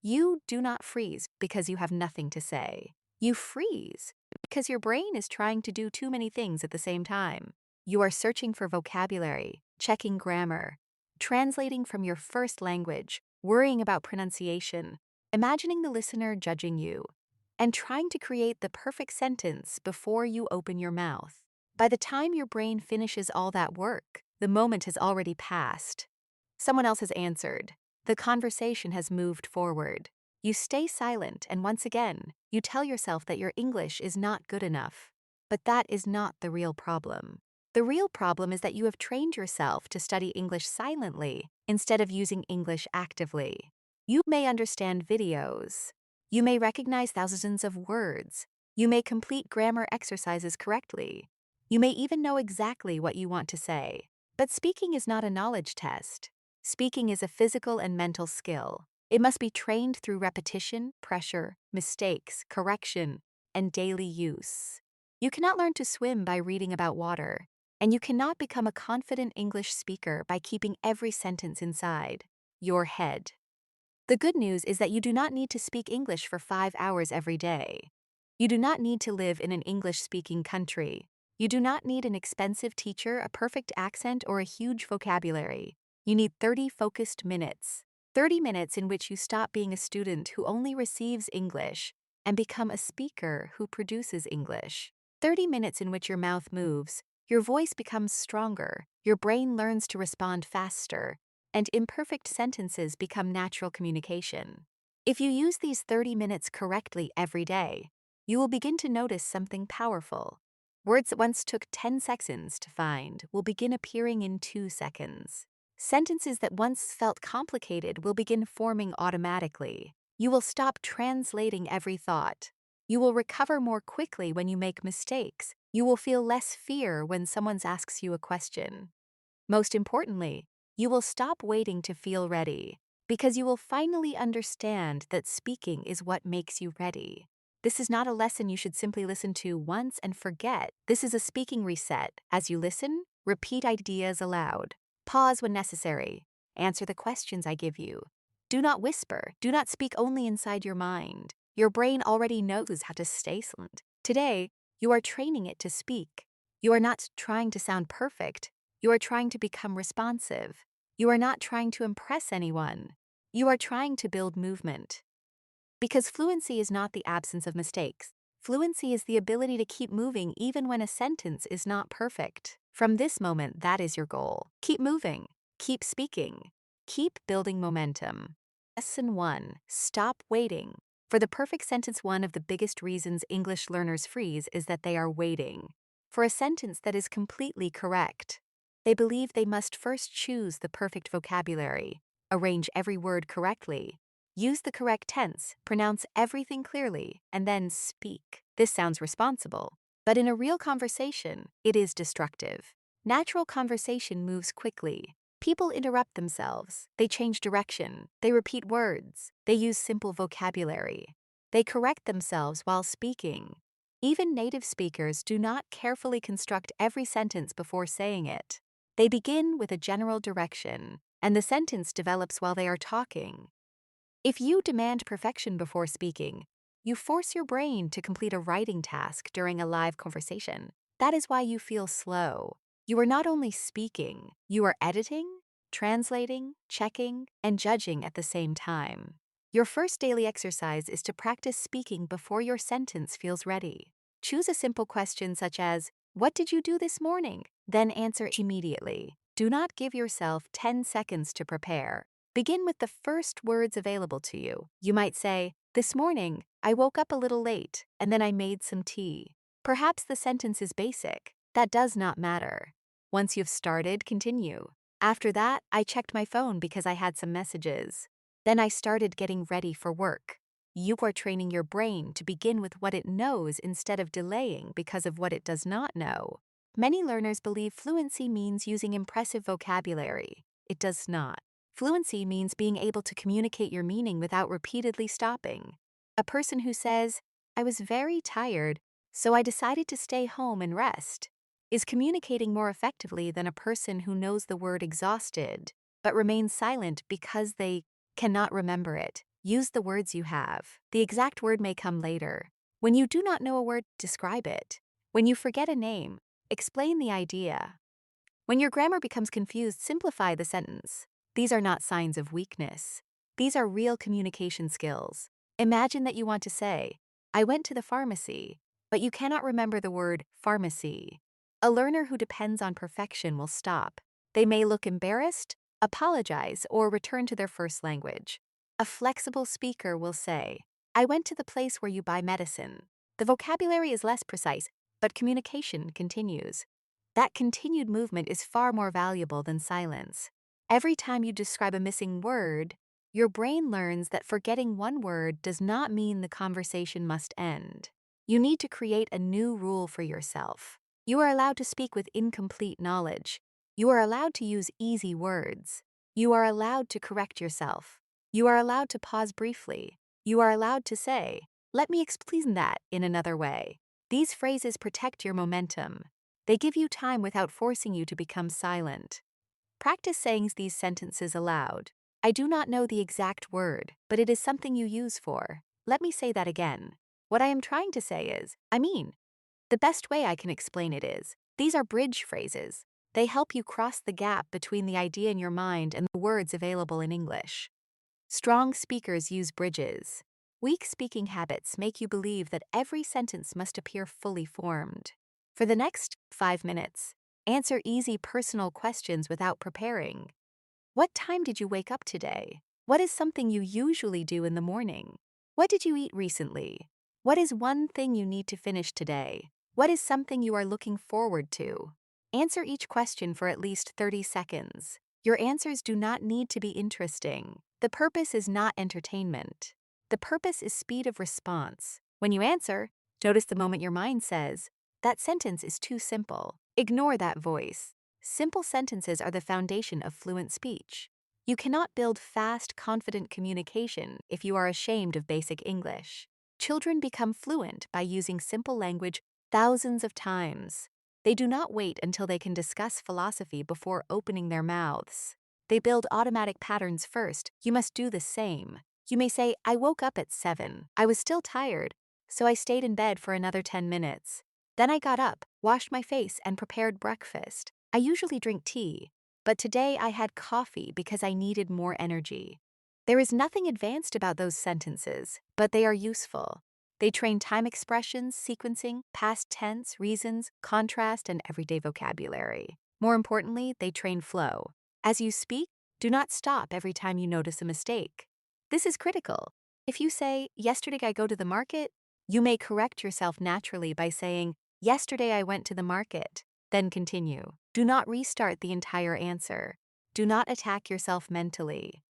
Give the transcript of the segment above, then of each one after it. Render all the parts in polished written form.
You do not freeze because you have nothing to say. You freeze because your brain is trying to do too many things at the same time. You are searching for vocabulary, checking grammar, translating from your first language, worrying about pronunciation, imagining the listener judging you, and trying to create the perfect sentence before you open your mouth. By the time your brain finishes all that work, the moment has already passed. Someone else has answered. The conversation has moved forward. You stay silent, and once again, you tell yourself that your English is not good enough. But that is not the real problem. The real problem is that you have trained yourself to study English silently instead of using English actively. You may understand videos. You may recognize thousands of words. You may complete grammar exercises correctly. You may even know exactly what you want to say. But speaking is not a knowledge test. Speaking is a physical and mental skill. It must be trained through repetition, pressure, mistakes, correction, and daily use. You cannot learn to swim by reading about water, and you cannot become a confident English speaker by keeping every sentence inside your head. The good news is that you do not need to speak English for 5 hours every day. You do not need to live in an English-speaking country. You do not need an expensive teacher, a perfect accent, or a huge vocabulary. You need 30 focused minutes. 30 minutes in which you stop being a student who only receives English and become a speaker who produces English. 30 minutes in which your mouth moves, your voice becomes stronger, your brain learns to respond faster, and imperfect sentences become natural communication. If you use these 30 minutes correctly every day, you will begin to notice something powerful. Words that once took 10 seconds to find will begin appearing in 2 seconds. Sentences that once felt complicated will begin forming automatically. You will stop translating every thought. You will recover more quickly when you make mistakes. You will feel less fear when someone asks you a question. Most importantly, you will stop waiting to feel ready, because you will finally understand that speaking is what makes you ready. This is not a lesson you should simply listen to once and forget. This is a speaking reset. As you listen, repeat ideas aloud. Pause when necessary. Answer the questions I give you. Do not whisper. Do not speak only inside your mind. Your brain already knows how to stay silent. Today, you are training it to speak. You are not trying to sound perfect. You are trying to become responsive. You are not trying to impress anyone. You are trying to build movement. Because fluency is not the absence of mistakes. Fluency is the ability to keep moving even when a sentence is not perfect. From this moment, that is your goal. Keep moving. Keep speaking. Keep building momentum. Lesson 1. Stop waiting. For the perfect sentence, one of the biggest reasons English learners freeze is that they are waiting for a sentence that is completely correct. They believe they must first choose the perfect vocabulary, arrange every word correctly, use the correct tense, pronounce everything clearly, and then speak. This sounds responsible, but in a real conversation, it is destructive. Natural conversation moves quickly. People interrupt themselves. They change direction. They repeat words. They use simple vocabulary. They correct themselves while speaking. Even native speakers do not carefully construct every sentence before saying it. They begin with a general direction, and the sentence develops while they are talking. If you demand perfection before speaking, you force your brain to complete a writing task during a live conversation. That is why you feel slow. You are not only speaking, you are editing, translating, checking, and judging at the same time. Your first daily exercise is to practice speaking before your sentence feels ready. Choose a simple question such as, "What did you do this morning?" Then answer immediately. Do not give yourself 10 seconds to prepare. Begin with the first words available to you. You might say, "This morning, I woke up a little late, and then I made some tea." Perhaps the sentence is basic. That does not matter. Once you've started, continue. After that, I checked my phone because I had some messages. Then I started getting ready for work. You are training your brain to begin with what it knows instead of delaying because of what it does not know. Many learners believe fluency means using impressive vocabulary. It does not. Fluency means being able to communicate your meaning without repeatedly stopping. A person who says, "I was very tired, so I decided to stay home and rest," is communicating more effectively than a person who knows the word exhausted but remains silent because they cannot remember it. Use the words you have. The exact word may come later. When you do not know a word, describe it. When you forget a name, explain the idea. When your grammar becomes confused, simplify the sentence. These are not signs of weakness. These are real communication skills. Imagine that you want to say, I went to the pharmacy, but you cannot remember the word pharmacy. A learner who depends on perfection will stop. They may look embarrassed, apologize, or return to their first language. A flexible speaker will say, I went to the place where you buy medicine. The vocabulary is less precise, but communication continues. That continued movement is far more valuable than silence. Every time you describe a missing word, your brain learns that forgetting one word does not mean the conversation must end. You need to create a new rule for yourself. You are allowed to speak with incomplete knowledge. You are allowed to use easy words. You are allowed to correct yourself. You are allowed to pause briefly. You are allowed to say, let me explain that in another way. These phrases protect your momentum. They give you time without forcing you to become silent. Practice saying these sentences aloud. I do not know the exact word, but it is something you use for. Let me say that again. What I am trying to say is, the best way I can explain it is, these are bridge phrases. They help you cross the gap between the idea in your mind and the words available in English. Strong speakers use bridges. Weak speaking habits make you believe that every sentence must appear fully formed. For the next 5 minutes, answer easy personal questions without preparing. What time did you wake up today? What is something you usually do in the morning? What did you eat recently? What is one thing you need to finish today? What is something you are looking forward to? Answer each question for at least 30 seconds. Your answers do not need to be interesting. The purpose is not entertainment. The purpose is speed of response. When you answer, notice the moment your mind says, that sentence is too simple. Ignore that voice. Simple sentences are the foundation of fluent speech. You cannot build fast, confident communication if you are ashamed of basic English. Children become fluent by using simple language thousands of times. They do not wait until they can discuss philosophy before opening their mouths. They build automatic patterns first. You must do the same. You may say, I woke up at 7. I was still tired, so I stayed in bed for another 10 minutes. Then I got up, washed my face, and prepared breakfast. I usually drink tea, but today I had coffee because I needed more energy. There is nothing advanced about those sentences, but they are useful. They train time expressions, sequencing, past tense, reasons, contrast, and everyday vocabulary. More importantly, they train flow. As you speak, do not stop every time you notice a mistake. This is critical. If you say, yesterday I go to the market, you may correct yourself naturally by saying, yesterday I went to the market. Then continue. Do not restart the entire answer. Do not attack yourself mentally.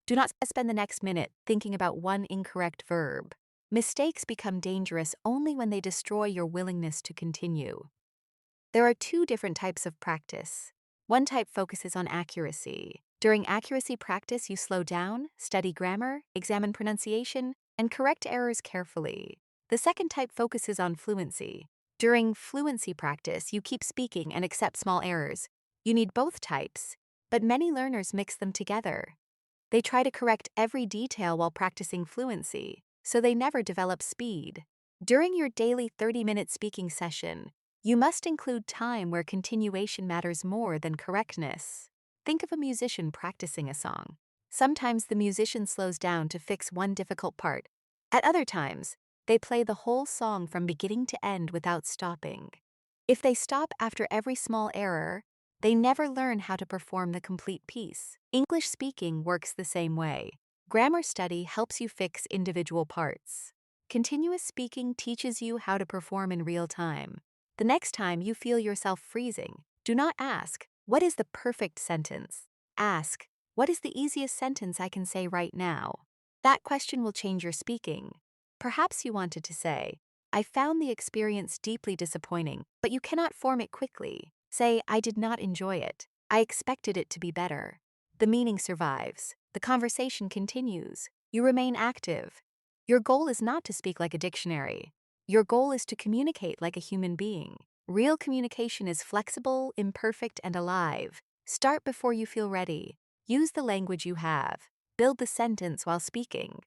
Do not spend the next minute thinking about one incorrect verb. Mistakes become dangerous only when they destroy your willingness to continue. There are 2 different types of practice. One type focuses on accuracy. During accuracy practice, you slow down, study grammar, examine pronunciation, and correct errors carefully. The second type focuses on fluency. During fluency practice, you keep speaking and accept small errors. You need both types, but many learners mix them together. They try to correct every detail while practicing fluency, so they never develop speed. During your daily 30-minute speaking session, you must include time where continuation matters more than correctness. Think of a musician practicing a song. Sometimes the musician slows down to fix one difficult part. At other times, they play the whole song from beginning to end without stopping. If they stop after every small error, they never learn how to perform the complete piece. English speaking works the same way. Grammar study helps you fix individual parts. Continuous speaking teaches you how to perform in real time. The next time you feel yourself freezing, do not ask, what is the perfect sentence? Ask, what is the easiest sentence I can say right now? That question will change your speaking. Perhaps you wanted to say, I found the experience deeply disappointing, but you cannot form it quickly. Say, I did not enjoy it. I expected it to be better. The meaning survives. The conversation continues. You remain active. Your goal is not to speak like a dictionary. Your goal is to communicate like a human being. Real communication is flexible, imperfect, and alive. Start before you feel ready. Use the language you have. Build the sentence while speaking.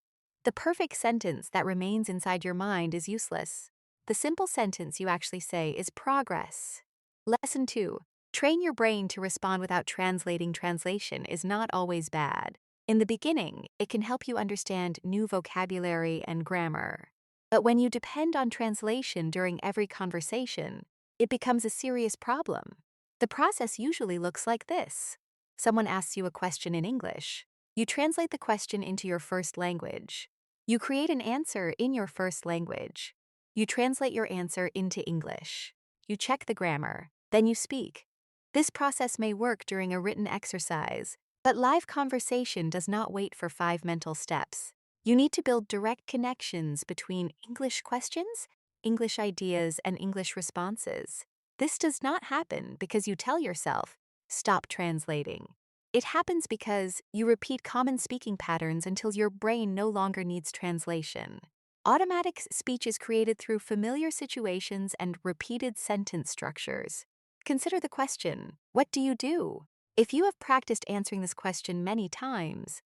The perfect sentence that remains inside your mind is useless. The simple sentence you actually say is progress. Lesson 2. Train your brain to respond without translating. Translation is not always bad. In the beginning, it can help you understand new vocabulary and grammar. But when you depend on translation during every conversation, it becomes a serious problem. The process usually looks like this. Someone asks you a question in English. You translate the question into your first language. You create an answer in your first language. You translate your answer into English. You check the grammar, then you speak. This process may work during a written exercise, but live conversation does not wait for 5 mental steps. You need to build direct connections between English questions, English ideas, and English responses. This does not happen because you tell yourself, stop translating. It happens because you repeat common speaking patterns until your brain no longer needs translation. Automatic speech is created through familiar situations and repeated sentence structures. Consider the question, what do you do? If you have practiced answering this question many times,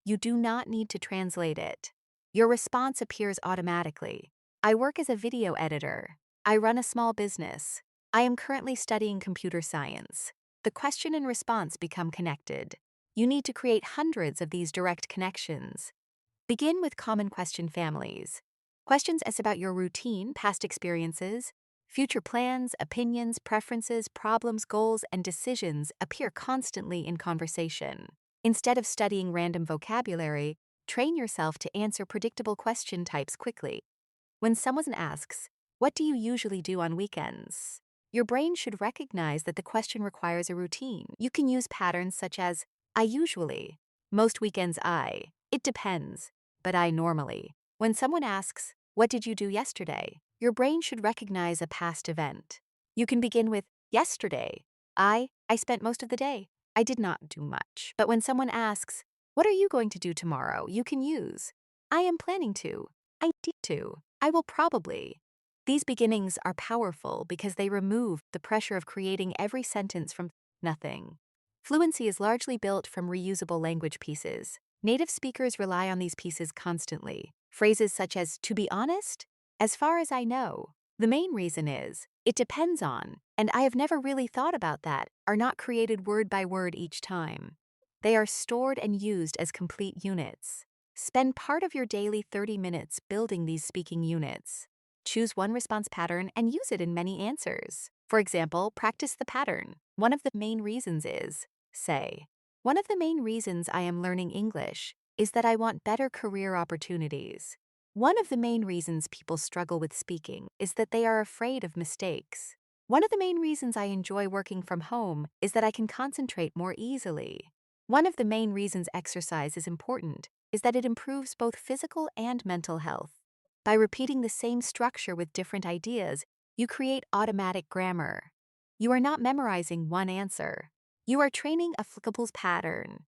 you do not need to translate it. Your response appears automatically. I work as a video editor. I run a small business. I am currently studying computer science. The question and response become connected. You need to create hundreds of these direct connections. Begin with common question families. Questions as about your routine, past experiences, future plans, opinions, preferences, problems, goals, and decisions appear constantly in conversation. Instead of studying random vocabulary, train yourself to answer predictable question types quickly. When someone asks, "What do you usually do on weekends?" your brain should recognize that the question requires a routine. You can use patterns such as, "I usually," "Most weekends it depends," but "I normally." When someone asks, "What did you do yesterday?" your brain should recognize a past event. You can begin with, "Yesterday, I spent most of the day. I did not do much." But when someone asks, "What are you going to do tomorrow?" you can use, "I am planning to," "I need to," "I will probably." These beginnings are powerful because they remove the pressure of creating every sentence from nothing. Fluency is largely built from reusable language pieces. Native speakers rely on these pieces constantly. Phrases such as, "to be honest," "as far as I know." The main reason is, "it depends on," and "I have never really thought about that," are not created word by word each time. They are stored and used as complete units. Spend part of your daily 30 minutes building these speaking units. Choose one response pattern and use it in many answers. For example, practice the pattern. One of the main reasons is, say, "One of the main reasons I am learning English is that I want better career opportunities." One of the main reasons people struggle with speaking is that they are afraid of mistakes. One of the main reasons I enjoy working from home is that I can concentrate more easily. One of the main reasons exercise is important is that it improves both physical and mental health. By repeating the same structure with different ideas, you create automatic grammar. You are not memorizing one answer. You are training a flippable pattern.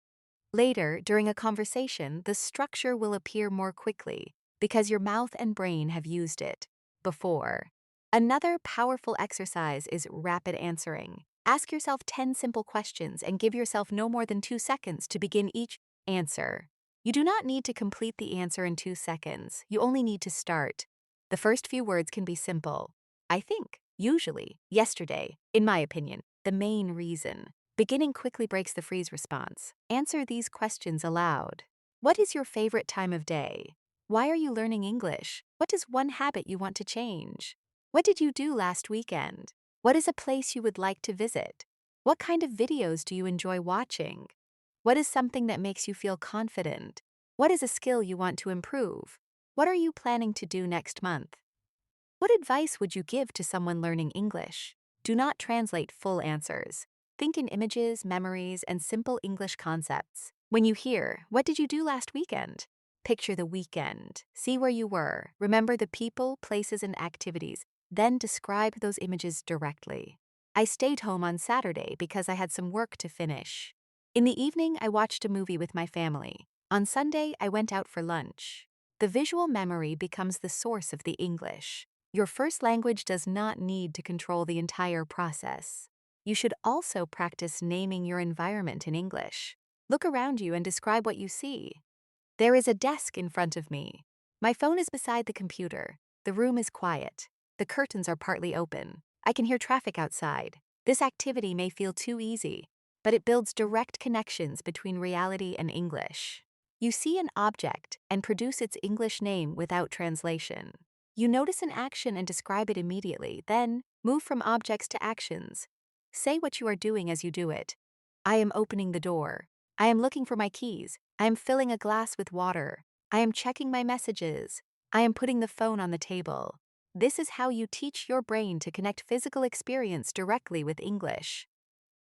Later, during a conversation, the structure will appear more quickly because your mouth and brain have used it before. Another powerful exercise is rapid answering. Ask yourself 10 simple questions and give yourself no more than 2 seconds to begin each answer. You do not need to complete the answer in 2 seconds. You only need to start. The first few words can be simple. I think, usually, yesterday, in my opinion, the main reason. Beginning quickly breaks the freeze response. Answer these questions aloud. What is your favorite time of day? Why are you learning English? What is one habit you want to change? What did you do last weekend? What is a place you would like to visit? What kind of videos do you enjoy watching? What is something that makes you feel confident? What is a skill you want to improve? What are you planning to do next month? What advice would you give to someone learning English? Do not translate full answers. Think in images, memories, and simple English concepts. When you hear, "What did you do last weekend?" picture the weekend. See where you were. Remember the people, places, and activities. Then describe those images directly. I stayed home on Saturday because I had some work to finish. In the evening, I watched a movie with my family. On Sunday, I went out for lunch. The visual memory becomes the source of the English. Your first language does not need to control the entire process. You should also practice naming your environment in English. Look around you and describe what you see. There is a desk in front of me. My phone is beside the computer. The room is quiet. The curtains are partly open. I can hear traffic outside. This activity may feel too easy, but it builds direct connections between reality and English. You see an object and produce its English name without translation. You notice an action and describe it immediately, then move from objects to actions. Say what you are doing as you do it. I am opening the door. I am looking for my keys. I am filling a glass with water. I am checking my messages. I am putting the phone on the table. This is how you teach your brain to connect physical experience directly with English.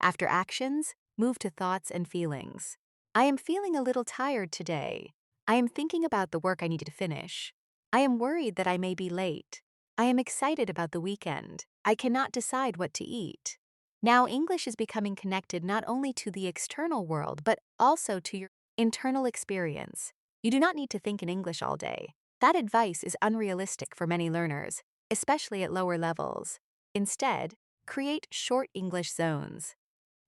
After actions, move to thoughts and feelings. I am feeling a little tired today. I am thinking about the work I need to finish. I am worried that I may be late. I am excited about the weekend. I cannot decide what to eat. Now, English is becoming connected not only to the external world, but also to your internal experience. You do not need to think in English all day. That advice is unrealistic for many learners, especially at lower levels. Instead, create short English zones.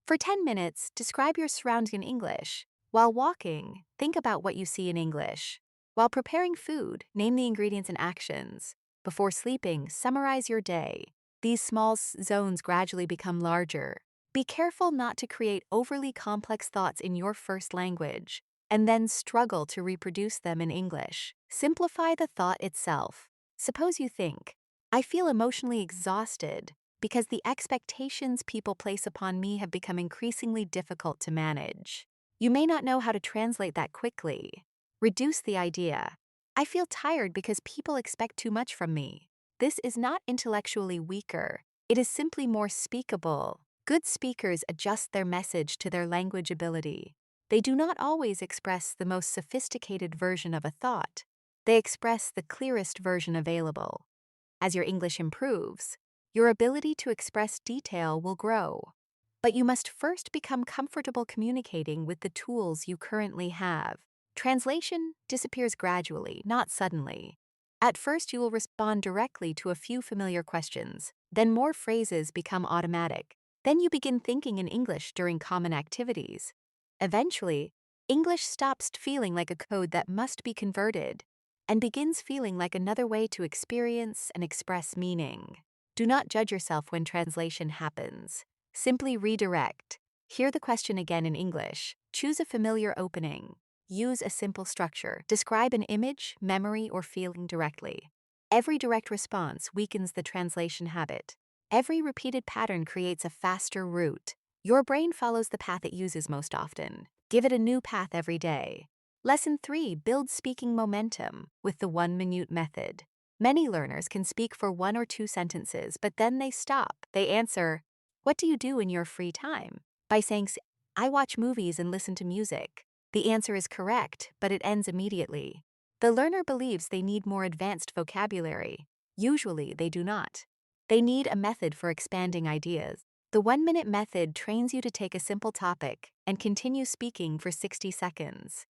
For 10 minutes, describe your surroundings in English. While walking, think about what you see in English. While preparing food, name the ingredients and actions. Before sleeping, summarize your day. These small zones gradually become larger. Be careful not to create overly complex thoughts in your first language, and then struggle to reproduce them in English. Simplify the thought itself. Suppose you think, I feel emotionally exhausted because the expectations people place upon me have become increasingly difficult to manage. You may not know how to translate that quickly. Reduce the idea. I feel tired because people expect too much from me. This is not intellectually weaker. It is simply more speakable. Good speakers adjust their message to their language ability. They do not always express the most sophisticated version of a thought. They express the clearest version available. As your English improves, your ability to express detail will grow. But you must first become comfortable communicating with the tools you currently have. Translation disappears gradually, not suddenly. At first, you will respond directly to a few familiar questions. Then more phrases become automatic. Then you begin thinking in English during common activities. Eventually, English stops feeling like a code that must be converted and begins feeling like another way to experience and express meaning. Do not judge yourself when translation happens. Simply redirect. Hear the question again in English. Choose a familiar opening. Use a simple structure. Describe an image, memory, or feeling directly. Every direct response weakens the translation habit. Every repeated pattern creates a faster route. Your brain follows the path it uses most often. Give it a new path every day. Lesson 3. Build speaking momentum with the 1-minute method. Many learners can speak for 1 or 2 sentences, but then they stop. They answer, "What do you do in your free time?" by saying, "I watch movies and listen to music." The answer is correct, but it ends immediately. The learner believes they need more advanced vocabulary. Usually, they do not. They need a method for expanding ideas. The 1-minute method trains you to take a simple topic and continue speaking for 60 seconds.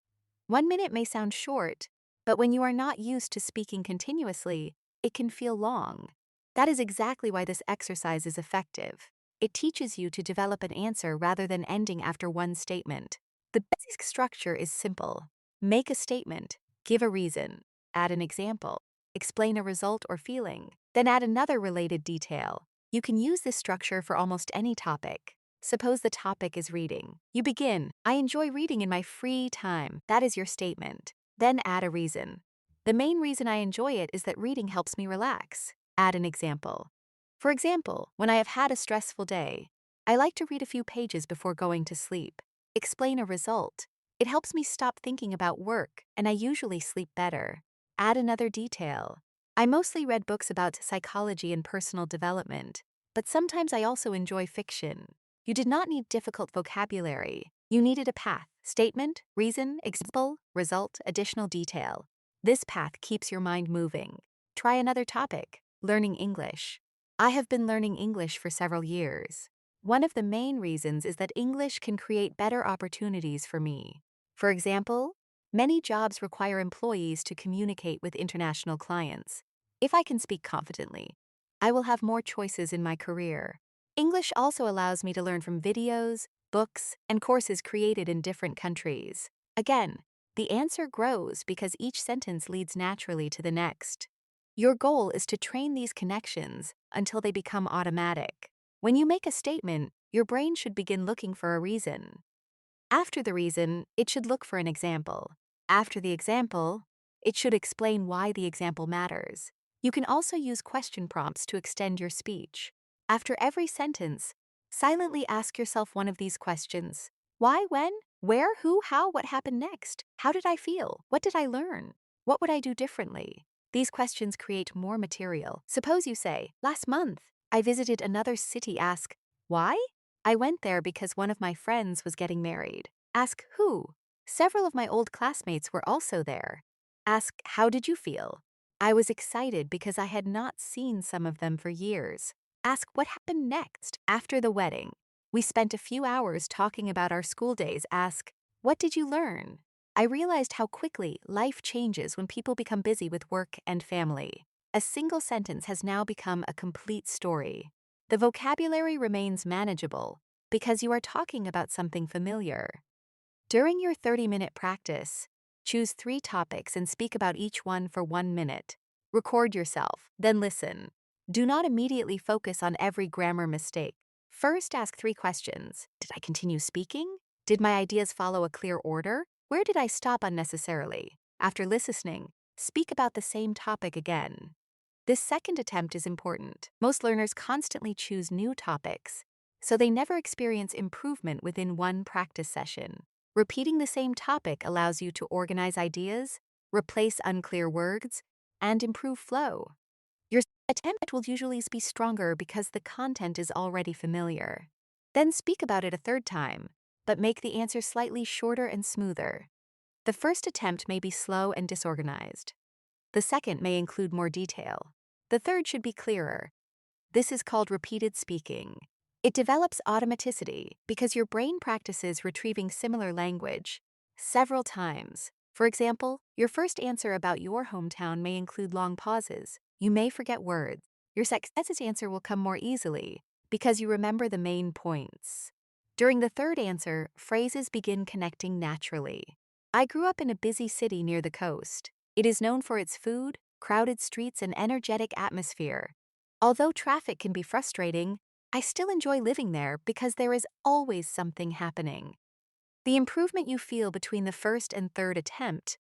1 minute may sound short, but when you are not used to speaking continuously, it can feel long. That is exactly why this exercise is effective. It teaches you to develop an answer rather than ending after one statement. The basic structure is simple. Make a statement, give a reason, add an example, explain a result or feeling, then add another related detail. You can use this structure for almost any topic. Suppose the topic is reading. You begin, "I enjoy reading in my free time." That is your statement. Then add a reason. "The main reason I enjoy it is that reading helps me relax." Add an example. For example, when I have had a stressful day, I like to read a few pages before going to sleep. Explain a result. It helps me stop thinking about work, and I usually sleep better. Add another detail. I mostly read books about psychology and personal development, but sometimes I also enjoy fiction. You did not need difficult vocabulary. You needed a path, statement, reason, example, result, additional detail. This path keeps your mind moving. Try another topic, learning English. I have been learning English for several years. One of the main reasons is that English can create better opportunities for me. For example, many jobs require employees to communicate with international clients. If I can speak confidently, I will have more choices in my career. English also allows me to learn from videos, books, and courses created in different countries. Again, The answer grows because each sentence leads naturally to the next. Your goal is to train these connections until they become automatic. When you make a statement, your brain should begin looking for a reason. After the reason, it should look for an example. After the example, it should explain why the example matters. You can also use question prompts to extend your speech. After every sentence, silently ask yourself one of these questions. Why, when, where, who, how, what happened next? How did I feel? What did I learn? What would I do differently? These questions create more material. Suppose you say, last month, I visited another city. Ask, why? I went there because one of my friends was getting married. Ask who. Several of my old classmates were also there. Ask, how did you feel? I was excited because I had not seen some of them for years. Ask what happened next after the wedding. We spent a few hours talking about our school days. Ask, what did you learn? I realized how quickly life changes when people become busy with work and family. A single sentence has now become a complete story. The vocabulary remains manageable because you are talking about something familiar. During your 30-minute practice, choose 3 topics and speak about each one for 1 minute. Record yourself, then listen. Do not immediately focus on every grammar mistake. First, ask 3 questions. Did I continue speaking? Did my ideas follow a clear order? Where did I stop unnecessarily? After listening, speak about the same topic again. This second attempt is important. Most learners constantly choose new topics, so they never experience improvement within one practice session. Repeating the same topic allows you to organize ideas, replace unclear words, and improve flow. Your attempt will usually be stronger because the content is already familiar. Then speak about it a third time, but make the answer slightly shorter and smoother. The first attempt may be slow and disorganized. The second may include more detail. The third should be clearer. This is called repeated speaking. It develops automaticity because your brain practices retrieving similar language several times. For example, your first answer about your hometown may include long pauses. You may forget words. Your second answer will come more easily because you remember the main points. During the third answer, phrases begin connecting naturally. I grew up in a busy city near the coast. It is known for its food, crowded streets, and energetic atmosphere. Although traffic can be frustrating, I still enjoy living there because there is always something happening. The improvement you feel between the first and third attempt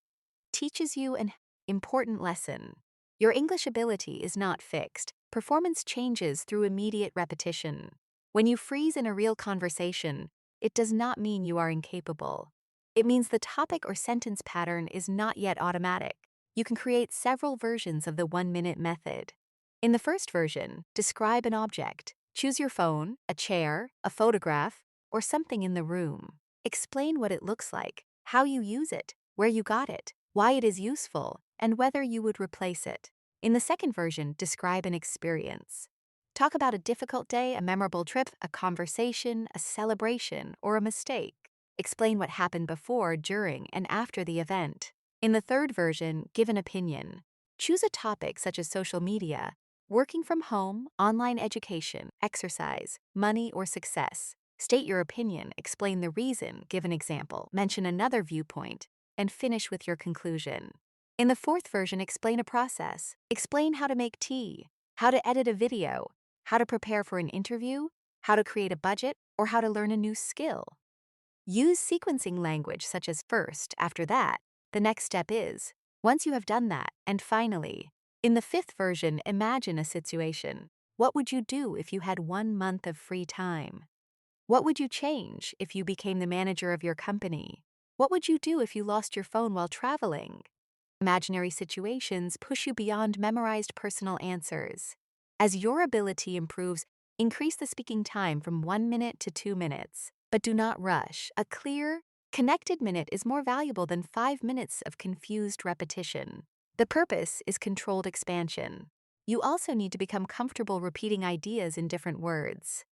teaches you an important lesson. Your English ability is not fixed. Performance changes through immediate repetition. When you freeze in a real conversation, it does not mean you are incapable. It means the topic or sentence pattern is not yet automatic. You can create several versions of the 1-minute method. In the first version, describe an object. Choose your phone, a chair, a photograph, or something in the room. Explain what it looks like, how you use it, where you got it, why it is useful, and whether you would replace it. In the second version, describe an experience. Talk about a difficult day, a memorable trip, a conversation, a celebration, or a mistake. Explain what happened before, during, and after the event. In the third version, give an opinion. Choose a topic such as social media, working from home, online education, exercise, money, or success. State your opinion, explain the reason, give an example, mention another viewpoint, and finish with your conclusion. In the fourth version, explain a process. Explain how to make tea, how to edit a video, how to prepare for an interview, how to create a budget, or how to learn a new skill. Use sequencing language such as first, after that, the next step is. Once you have done that, and finally, in the fifth version, imagine a situation. What would you do if you had 1 month of free time? What would you change if you became the manager of your company? What would you do if you lost your phone while traveling? Imaginary situations push you beyond memorized personal answers. As your ability improves, increase the speaking time from 1 minute to 2 minutes. But do not rush. A clear, connected minute is more valuable than 5 minutes of confused repetition. The purpose is controlled expansion. You also need to become comfortable repeating ideas in different words.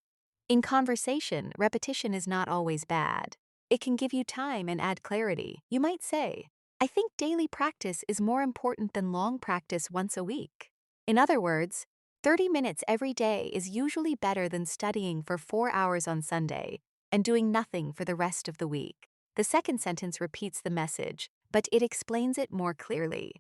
In conversation, repetition is not always bad. It can give you time and add clarity. You might say, I think daily practice is more important than long practice once a week. In other words, 30 minutes every day is usually better than studying for 4 hours on Sunday and doing nothing for the rest of the week. The second sentence repeats the message, but it explains it more clearly.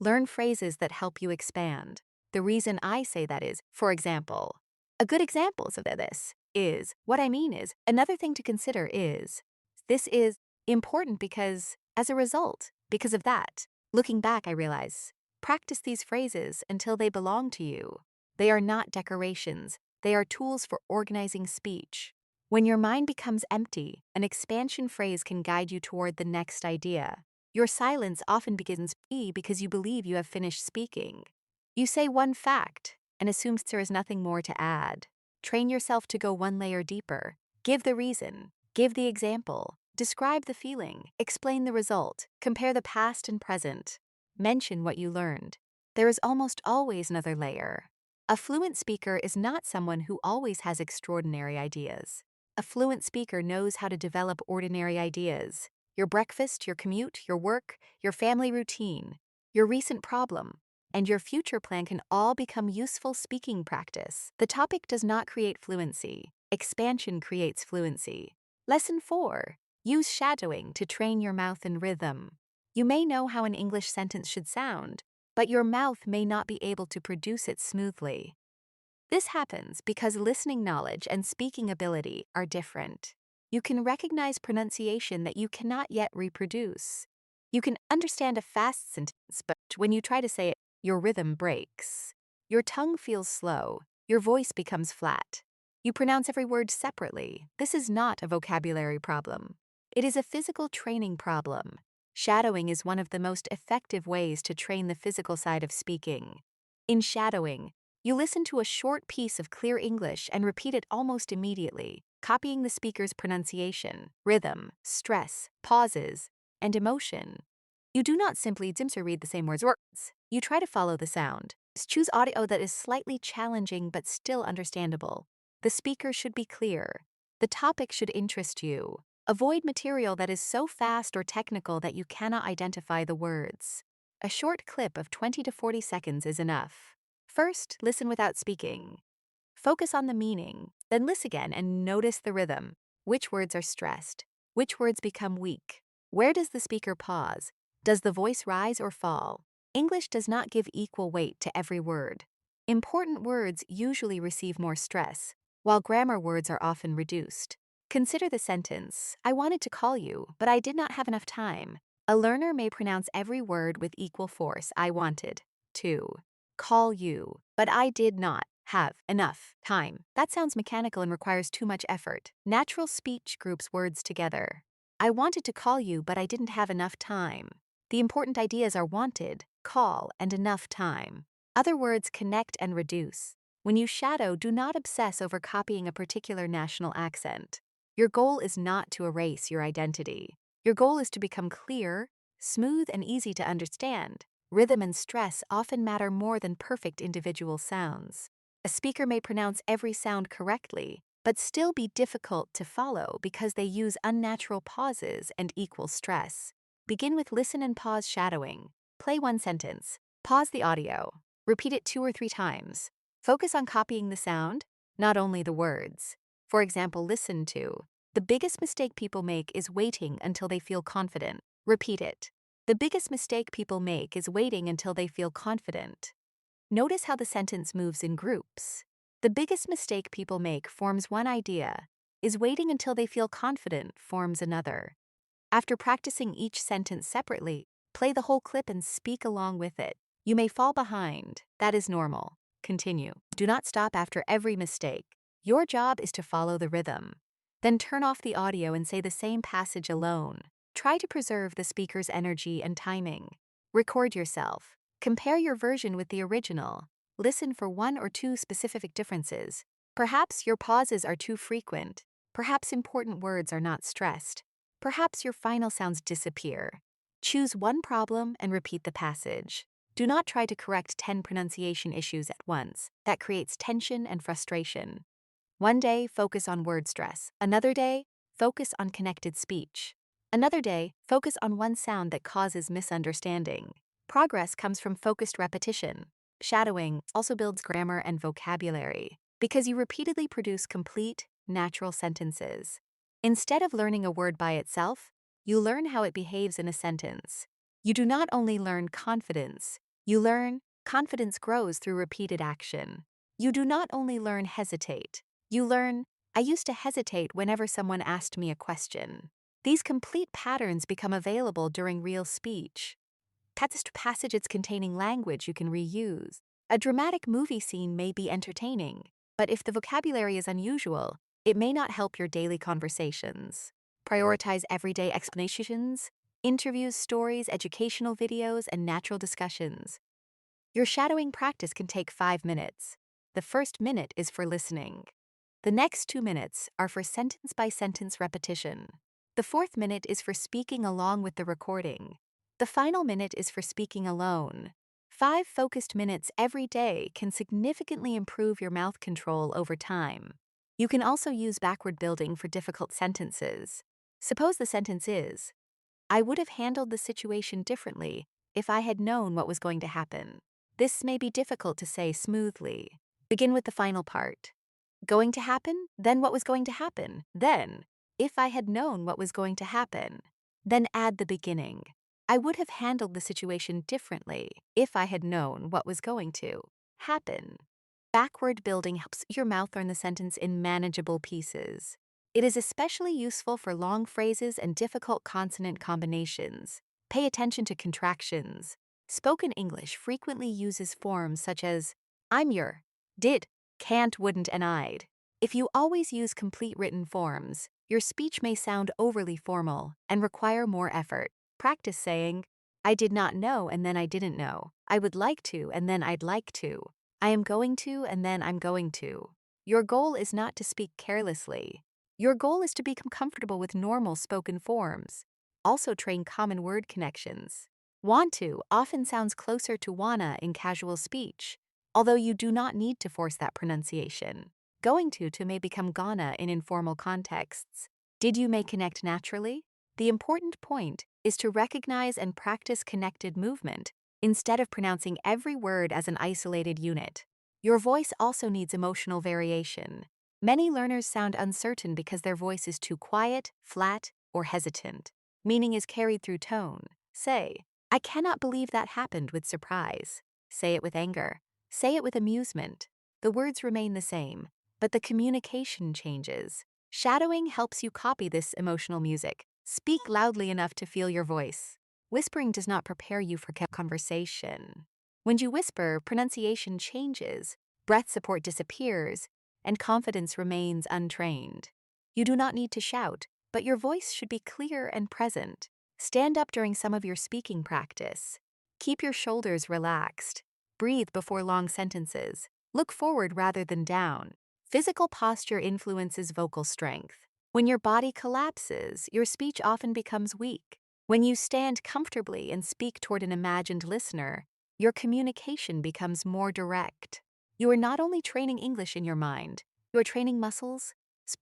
Learn phrases that help you expand. The reason I say that is, for example, a good example of this is, what I mean is, another thing to consider is, this is important because, as a result, because of that. Looking back, I realize, practice these phrases until they belong to you. They are not decorations, they are tools for organizing speech. When your mind becomes empty, an expansion phrase can guide you toward the next idea. Your silence often begins because you believe you have finished speaking. You say one fact and assume there is nothing more to add. Train yourself to go one layer deeper. Give the reason, give the example, describe the feeling, explain the result, compare the past and present. Mention what you learned. There is almost always another layer. A fluent speaker is not someone who always has extraordinary ideas. A fluent speaker knows how to develop ordinary ideas. Your breakfast, your commute, your work, your family routine, your recent problem, and your future plan can all become useful speaking practice. The topic does not create fluency. Expansion creates fluency. Lesson 4. Use shadowing to train your mouth and rhythm. You may know how an English sentence should sound, but your mouth may not be able to produce it smoothly. This happens because listening knowledge and speaking ability are different. You can recognize pronunciation that you cannot yet reproduce. You can understand a fast sentence, but when you try to say it, your rhythm breaks. Your tongue feels slow. Your voice becomes flat. You pronounce every word separately. This is not a vocabulary problem. It is a physical training problem. Shadowing is one of the most effective ways to train the physical side of speaking. In shadowing, you listen to a short piece of clear English and repeat it almost immediately, copying the speaker's pronunciation, rhythm, stress, pauses, and emotion. You do not simply read the same words. You try to follow the sound. Choose audio that is slightly challenging but still understandable. The speaker should be clear. The topic should interest you. Avoid material that is so fast or technical that you cannot identify the words. A short clip of 20 to 40 seconds is enough. First, listen without speaking. Focus on the meaning, then listen again and notice the rhythm. Which words are stressed? Which words become weak? Where does the speaker pause? Does the voice rise or fall? English does not give equal weight to every word. Important words usually receive more stress, while grammar words are often reduced. Consider the sentence, I wanted to call you, but I did not have enough time. A learner may pronounce every word with equal force. I wanted to call you, but I did not have enough time. That sounds mechanical and requires too much effort. Natural speech groups words together. I wanted to call you, but I didn't have enough time. The important ideas are wanted, call, and enough time. Other words connect and reduce. When you shadow, do not obsess over copying a particular national accent. Your goal is not to erase your identity. Your goal is to become clear, smooth, and easy to understand. Rhythm and stress often matter more than perfect individual sounds. A speaker may pronounce every sound correctly, but still be difficult to follow because they use unnatural pauses and equal stress. Begin with listen and pause shadowing. Play one sentence. Pause the audio. Repeat it 2 or 3 times. Focus on copying the sound, not only the words. For example, listen to, the biggest mistake people make is waiting until they feel confident. Repeat it. The biggest mistake people make is waiting until they feel confident. Notice how the sentence moves in groups. The biggest mistake people make forms one idea, is waiting until they feel confident forms another. After practicing each sentence separately, play the whole clip and speak along with it. You may fall behind. That is normal. Continue. Do not stop after every mistake. Your job is to follow the rhythm. Then turn off the audio and say the same passage alone. Try to preserve the speaker's energy and timing. Record yourself. Compare your version with the original. Listen for 1 or 2 specific differences. Perhaps your pauses are too frequent. Perhaps important words are not stressed. Perhaps your final sounds disappear. Choose one problem and repeat the passage. Do not try to correct 10 pronunciation issues at once. That creates tension and frustration. One day, focus on word stress. Another day, focus on connected speech. Another day, focus on one sound that causes misunderstanding. Progress comes from focused repetition. Shadowing also builds grammar and vocabulary because you repeatedly produce complete, natural sentences. Instead of learning a word by itself, you learn how it behaves in a sentence. You do not only learn confidence, you learn confidence grows through repeated action. You do not only learn hesitate, you learn I used to hesitate whenever someone asked me a question. These complete patterns become available during real speech. Text passages containing language you can reuse. A dramatic movie scene may be entertaining, but if the vocabulary is unusual, it may not help your daily conversations. Prioritize everyday explanations, interviews, stories, educational videos, and natural discussions. Your shadowing practice can take 5 minutes. The first minute is for listening. The next 2 minutes are for sentence by sentence repetition. The fourth minute is for speaking along with the recording. The final minute is for speaking alone. 5 focused minutes every day can significantly improve your mouth control over time. You can also use backward building for difficult sentences. Suppose the sentence is, I would have handled the situation differently if I had known what was going to happen. This may be difficult to say smoothly. Begin with the final part. Going to happen? Then what was going to happen? Then, if I had known what was going to happen. Then add the beginning. I would have handled the situation differently if I had known what was going to happen. Backward building helps your mouth learn the sentence in manageable pieces. It is especially useful for long phrases and difficult consonant combinations. Pay attention to contractions. Spoken English frequently uses forms such as I'm your, did, can't, wouldn't, and I'd. If you always use complete written forms, your speech may sound overly formal and require more effort. Practice saying, I did not know and then I didn't know. I would like to and then I'd like to. I am going to and then I'm going to. Your goal is not to speak carelessly. Your goal is to become comfortable with normal spoken forms. Also train common word connections. Want to often sounds closer to wanna in casual speech, although you do not need to force that pronunciation. Going to may become gonna in informal contexts. Did you may connect naturally? The important point is to recognize and practice connected movement instead of pronouncing every word as an isolated unit. Your voice also needs emotional variation. Many learners sound uncertain because their voice is too quiet, flat, or hesitant. Meaning is carried through tone. Say, I cannot believe that happened with surprise. Say it with anger. Say it with amusement. The words remain the same, but the communication changes. Shadowing helps you copy this emotional music. Speak loudly enough to feel your voice. Whispering does not prepare you for conversation. When you whisper, pronunciation changes, breath support disappears, and confidence remains untrained. You do not need to shout, but your voice should be clear and present. Stand up during some of your speaking practice. Keep your shoulders relaxed. Breathe before long sentences. Look forward rather than down. Physical posture influences vocal strength. When your body collapses, your speech often becomes weak. When you stand comfortably and speak toward an imagined listener, your communication becomes more direct. You are not only training English in your mind, you are training muscles,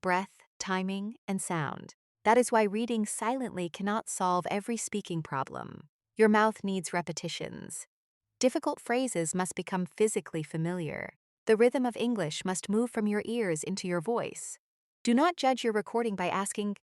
breath, timing, and sound. That is why reading silently cannot solve every speaking problem. Your mouth needs repetitions. Difficult phrases must become physically familiar. The rhythm of English must move from your ears into your voice. Do not judge your recording by asking,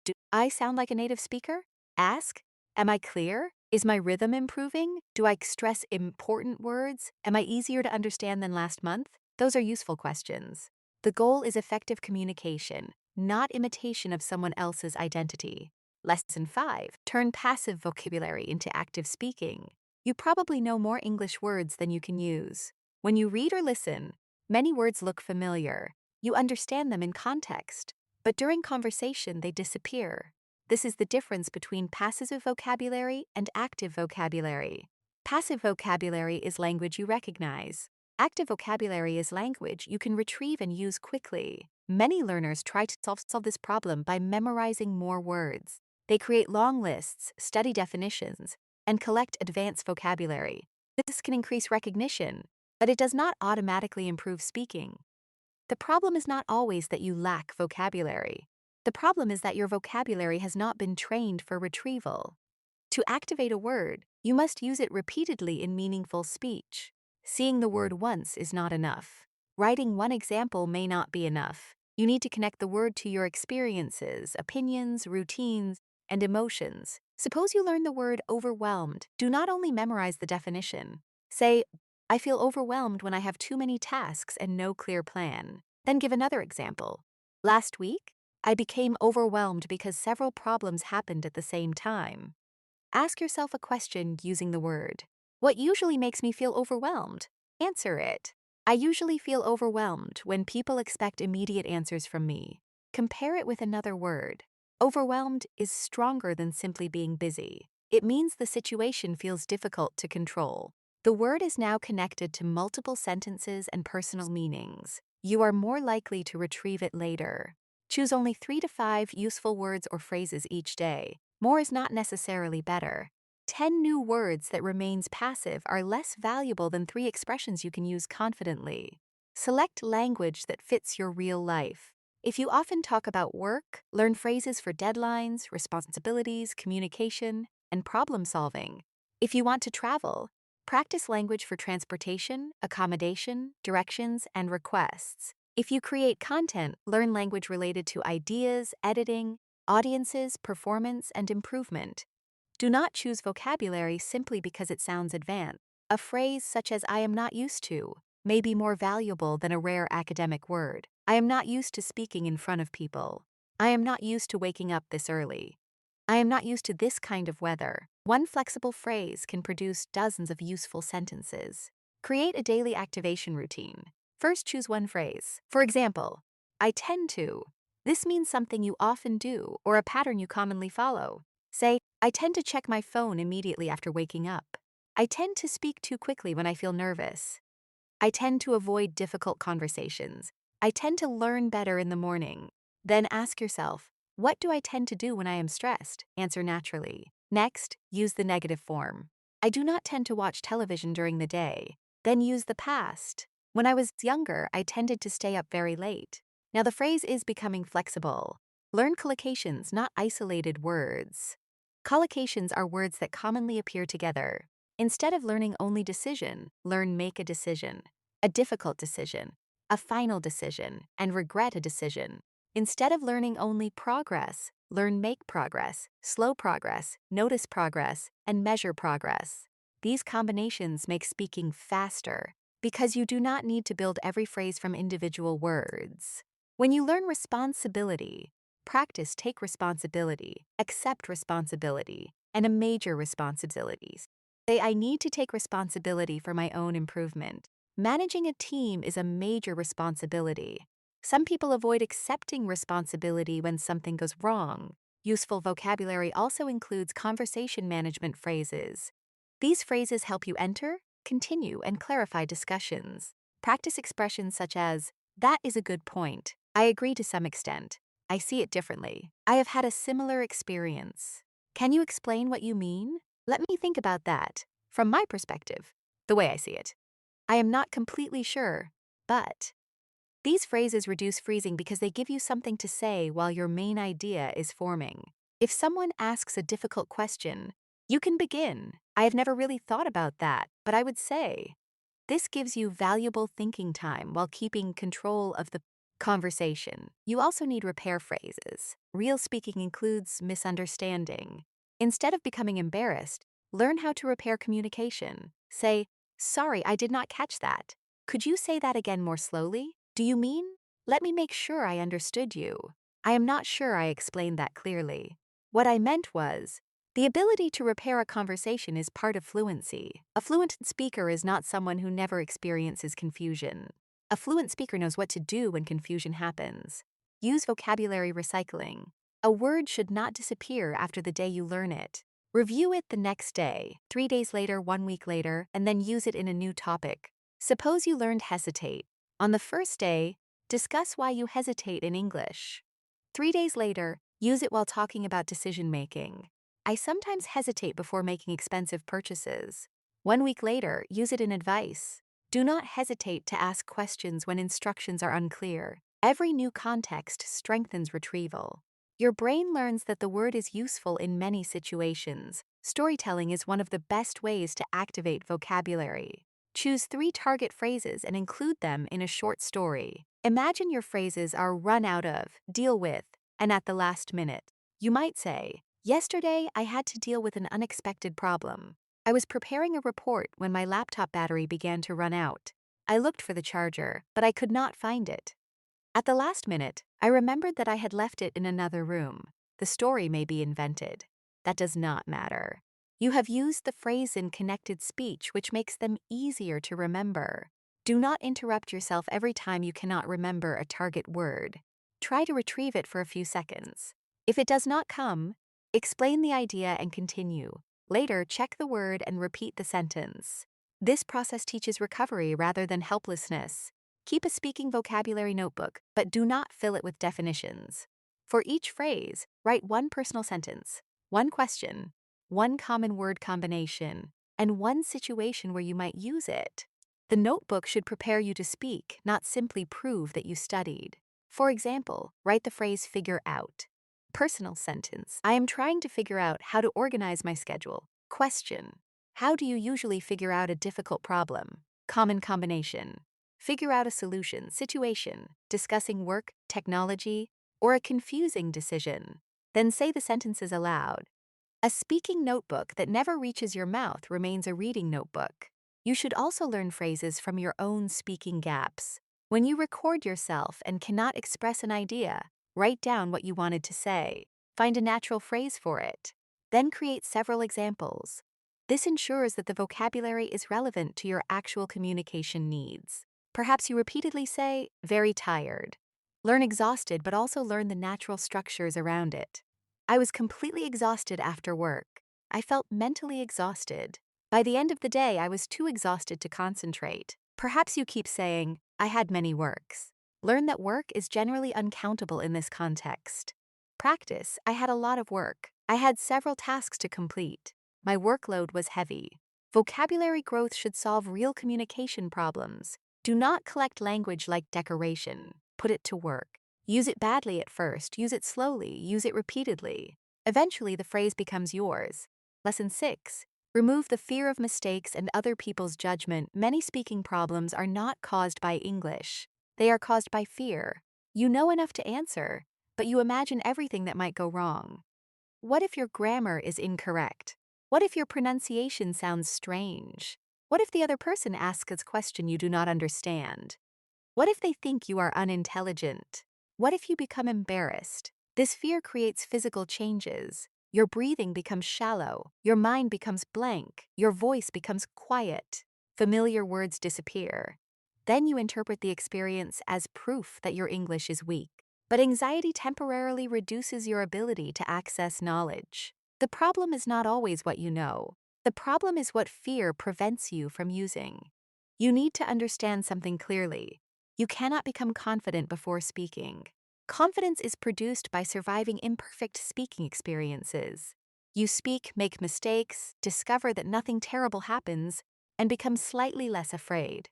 do I sound like a native speaker? Ask, am I clear? Is my rhythm improving? Do I stress important words? Am I easier to understand than last month? Those are useful questions. The goal is effective communication, not imitation of someone else's identity. Lesson 5. Turn passive vocabulary into active speaking. You probably know more English words than you can use. When you read or listen, many words look familiar. You understand them in context, but during conversation they disappear. This is the difference between passive vocabulary and active vocabulary. Passive vocabulary is language you recognize. Active vocabulary is language you can retrieve and use quickly. Many learners try to solve this problem by memorizing more words. They create long lists, study definitions, and collect advanced vocabulary. This can increase recognition, but it does not automatically improve speaking. The problem is not always that you lack vocabulary. The problem is that your vocabulary has not been trained for retrieval. To activate a word, you must use it repeatedly in meaningful speech. Seeing the word once is not enough. Writing one example may not be enough. You need to connect the word to your experiences, opinions, routines, and emotions. Suppose you learn the word overwhelmed. Do not only memorize the definition. Say, I feel overwhelmed when I have too many tasks and no clear plan. Then give another example. Last week, I became overwhelmed because several problems happened at the same time. Ask yourself a question using the word. What usually makes me feel overwhelmed? Answer it. I usually feel overwhelmed when people expect immediate answers from me. Compare it with another word. Overwhelmed is stronger than simply being busy. It means the situation feels difficult to control. The word is now connected to multiple sentences and personal meanings. You are more likely to retrieve it later. Choose only 3 to 5 useful words or phrases each day. More is not necessarily better. 10 new words that remains passive are less valuable than 3 expressions you can use confidently. Select language that fits your real life. If you often talk about work, learn phrases for deadlines, responsibilities, communication, and problem solving. If you want to travel, practice language for transportation, accommodation, directions, and requests. If you create content, learn language related to ideas, editing, audiences, performance, and improvement. Do not choose vocabulary simply because it sounds advanced. A phrase such as I am not used to may be more valuable than a rare academic word. I am not used to speaking in front of people. I am not used to waking up this early. I am not used to this kind of weather. One flexible phrase can produce dozens of useful sentences. Create a daily activation routine. First, choose one phrase. For example, I tend to. This means something you often do or a pattern you commonly follow. Say, I tend to check my phone immediately after waking up. I tend to speak too quickly when I feel nervous. I tend to avoid difficult conversations. I tend to learn better in the morning. Then ask yourself, what do I tend to do when I am stressed? Answer naturally. Next, use the negative form. I do not tend to watch television during the day. Then use the past. When I was younger, I tended to stay up very late. Now the phrase is becoming flexible. Learn collocations, not isolated words. Collocations are words that commonly appear together. Instead of learning only decision, learn make a decision, a difficult decision, a final decision, and regret a decision. Instead of learning only progress, learn make progress, slow progress, notice progress, and measure progress. These combinations make speaking faster because you do not need to build every phrase from individual words. When you learn responsibility, practice take responsibility, accept responsibility, and a major responsibilities. Say, I need to take responsibility for my own improvement. Managing a team is a major responsibility. Some people avoid accepting responsibility when something goes wrong. Useful vocabulary also includes conversation management phrases. These phrases help you enter, continue, and clarify discussions. Practice expressions such as, that is a good point. I agree to some extent. I see it differently. I have had a similar experience. Can you explain what you mean? Let me think about that. From my perspective, the way I see it, I am not completely sure, but. These phrases reduce freezing because they give you something to say while your main idea is forming. If someone asks a difficult question, you can begin. I have never really thought about that, but I would say. This gives you valuable thinking time while keeping control of the conversation. You also need repair phrases. Real speaking includes misunderstanding. Instead of becoming embarrassed, learn how to repair communication. Say, sorry, I did not catch that. Could you say that again more slowly? Do you mean? Let me make sure I understood you. I am not sure I explained that clearly. What I meant was, the ability to repair a conversation is part of fluency. A fluent speaker is not someone who never experiences confusion. A fluent speaker knows what to do when confusion happens. Use vocabulary recycling. A word should not disappear after the day you learn it. Review it the next day, 3 days later, 1 week later, and then use it in a new topic. Suppose you learned hesitate. On the first day, discuss why you hesitate in English. 3 days later, use it while talking about decision-making. I sometimes hesitate before making expensive purchases. 1 week later, use it in advice. Do not hesitate to ask questions when instructions are unclear. Every new context strengthens retrieval. Your brain learns that the word is useful in many situations. Storytelling is one of the best ways to activate vocabulary. Choose 3 target phrases and include them in a short story. Imagine your phrases are run out of, deal with, and at the last minute. You might say, Yesterday, I had to deal with an unexpected problem. I was preparing a report when my laptop battery began to run out. I looked for the charger, but I could not find it. At the last minute, I remembered that I had left it in another room. The story may be invented. That does not matter. You have used the phrase in connected speech, which makes them easier to remember. Do not interrupt yourself every time you cannot remember a target word. Try to retrieve it for a few seconds. If it does not come, explain the idea and continue. Later, check the word and repeat the sentence. This process teaches recovery rather than helplessness. Keep a speaking vocabulary notebook, but do not fill it with definitions. For each phrase, write one personal sentence, one question, one common word combination, and one situation where you might use it. The notebook should prepare you to speak, not simply prove that you studied. For example, write the phrase figure out. Personal sentence: I am trying to figure out how to organize my schedule. Question: how do you usually figure out a difficult problem? Common combination: figure out a solution, situation, discussing work, technology, or a confusing decision. Then say the sentences aloud. A speaking notebook that never reaches your mouth remains a reading notebook. You should also learn phrases from your own speaking gaps. When you record yourself and cannot express an idea, write down what you wanted to say. Find a natural phrase for it. Then create several examples. This ensures that the vocabulary is relevant to your actual communication needs. Perhaps you repeatedly say, very tired. Learn exhausted, but also learn the natural structures around it. I was completely exhausted after work. I felt mentally exhausted. By the end of the day, I was too exhausted to concentrate. Perhaps you keep saying, I had many works. Learn that work is generally uncountable in this context. Practice: I had a lot of work. I had several tasks to complete. My workload was heavy. Vocabulary growth should solve real communication problems. Do not collect language like decoration. Put it to work. Use it badly at first, use it slowly, use it repeatedly. Eventually, the phrase becomes yours. Lesson 6. Remove the fear of mistakes and other people's judgment. Many speaking problems are not caused by English. They are caused by fear. You know enough to answer, but you imagine everything that might go wrong. What if your grammar is incorrect? What if your pronunciation sounds strange? What if the other person asks a question you do not understand? What if they think you are unintelligent? What if you become embarrassed? This fear creates physical changes. Your breathing becomes shallow, your mind becomes blank, your voice becomes quiet. Familiar words disappear. Then you interpret the experience as proof that your English is weak. But anxiety temporarily reduces your ability to access knowledge. The problem is not always what you know. The problem is what fear prevents you from using. You need to understand something clearly. You cannot become confident before speaking. Confidence is produced by surviving imperfect speaking experiences. You speak, make mistakes, discover that nothing terrible happens, and become slightly less afraid.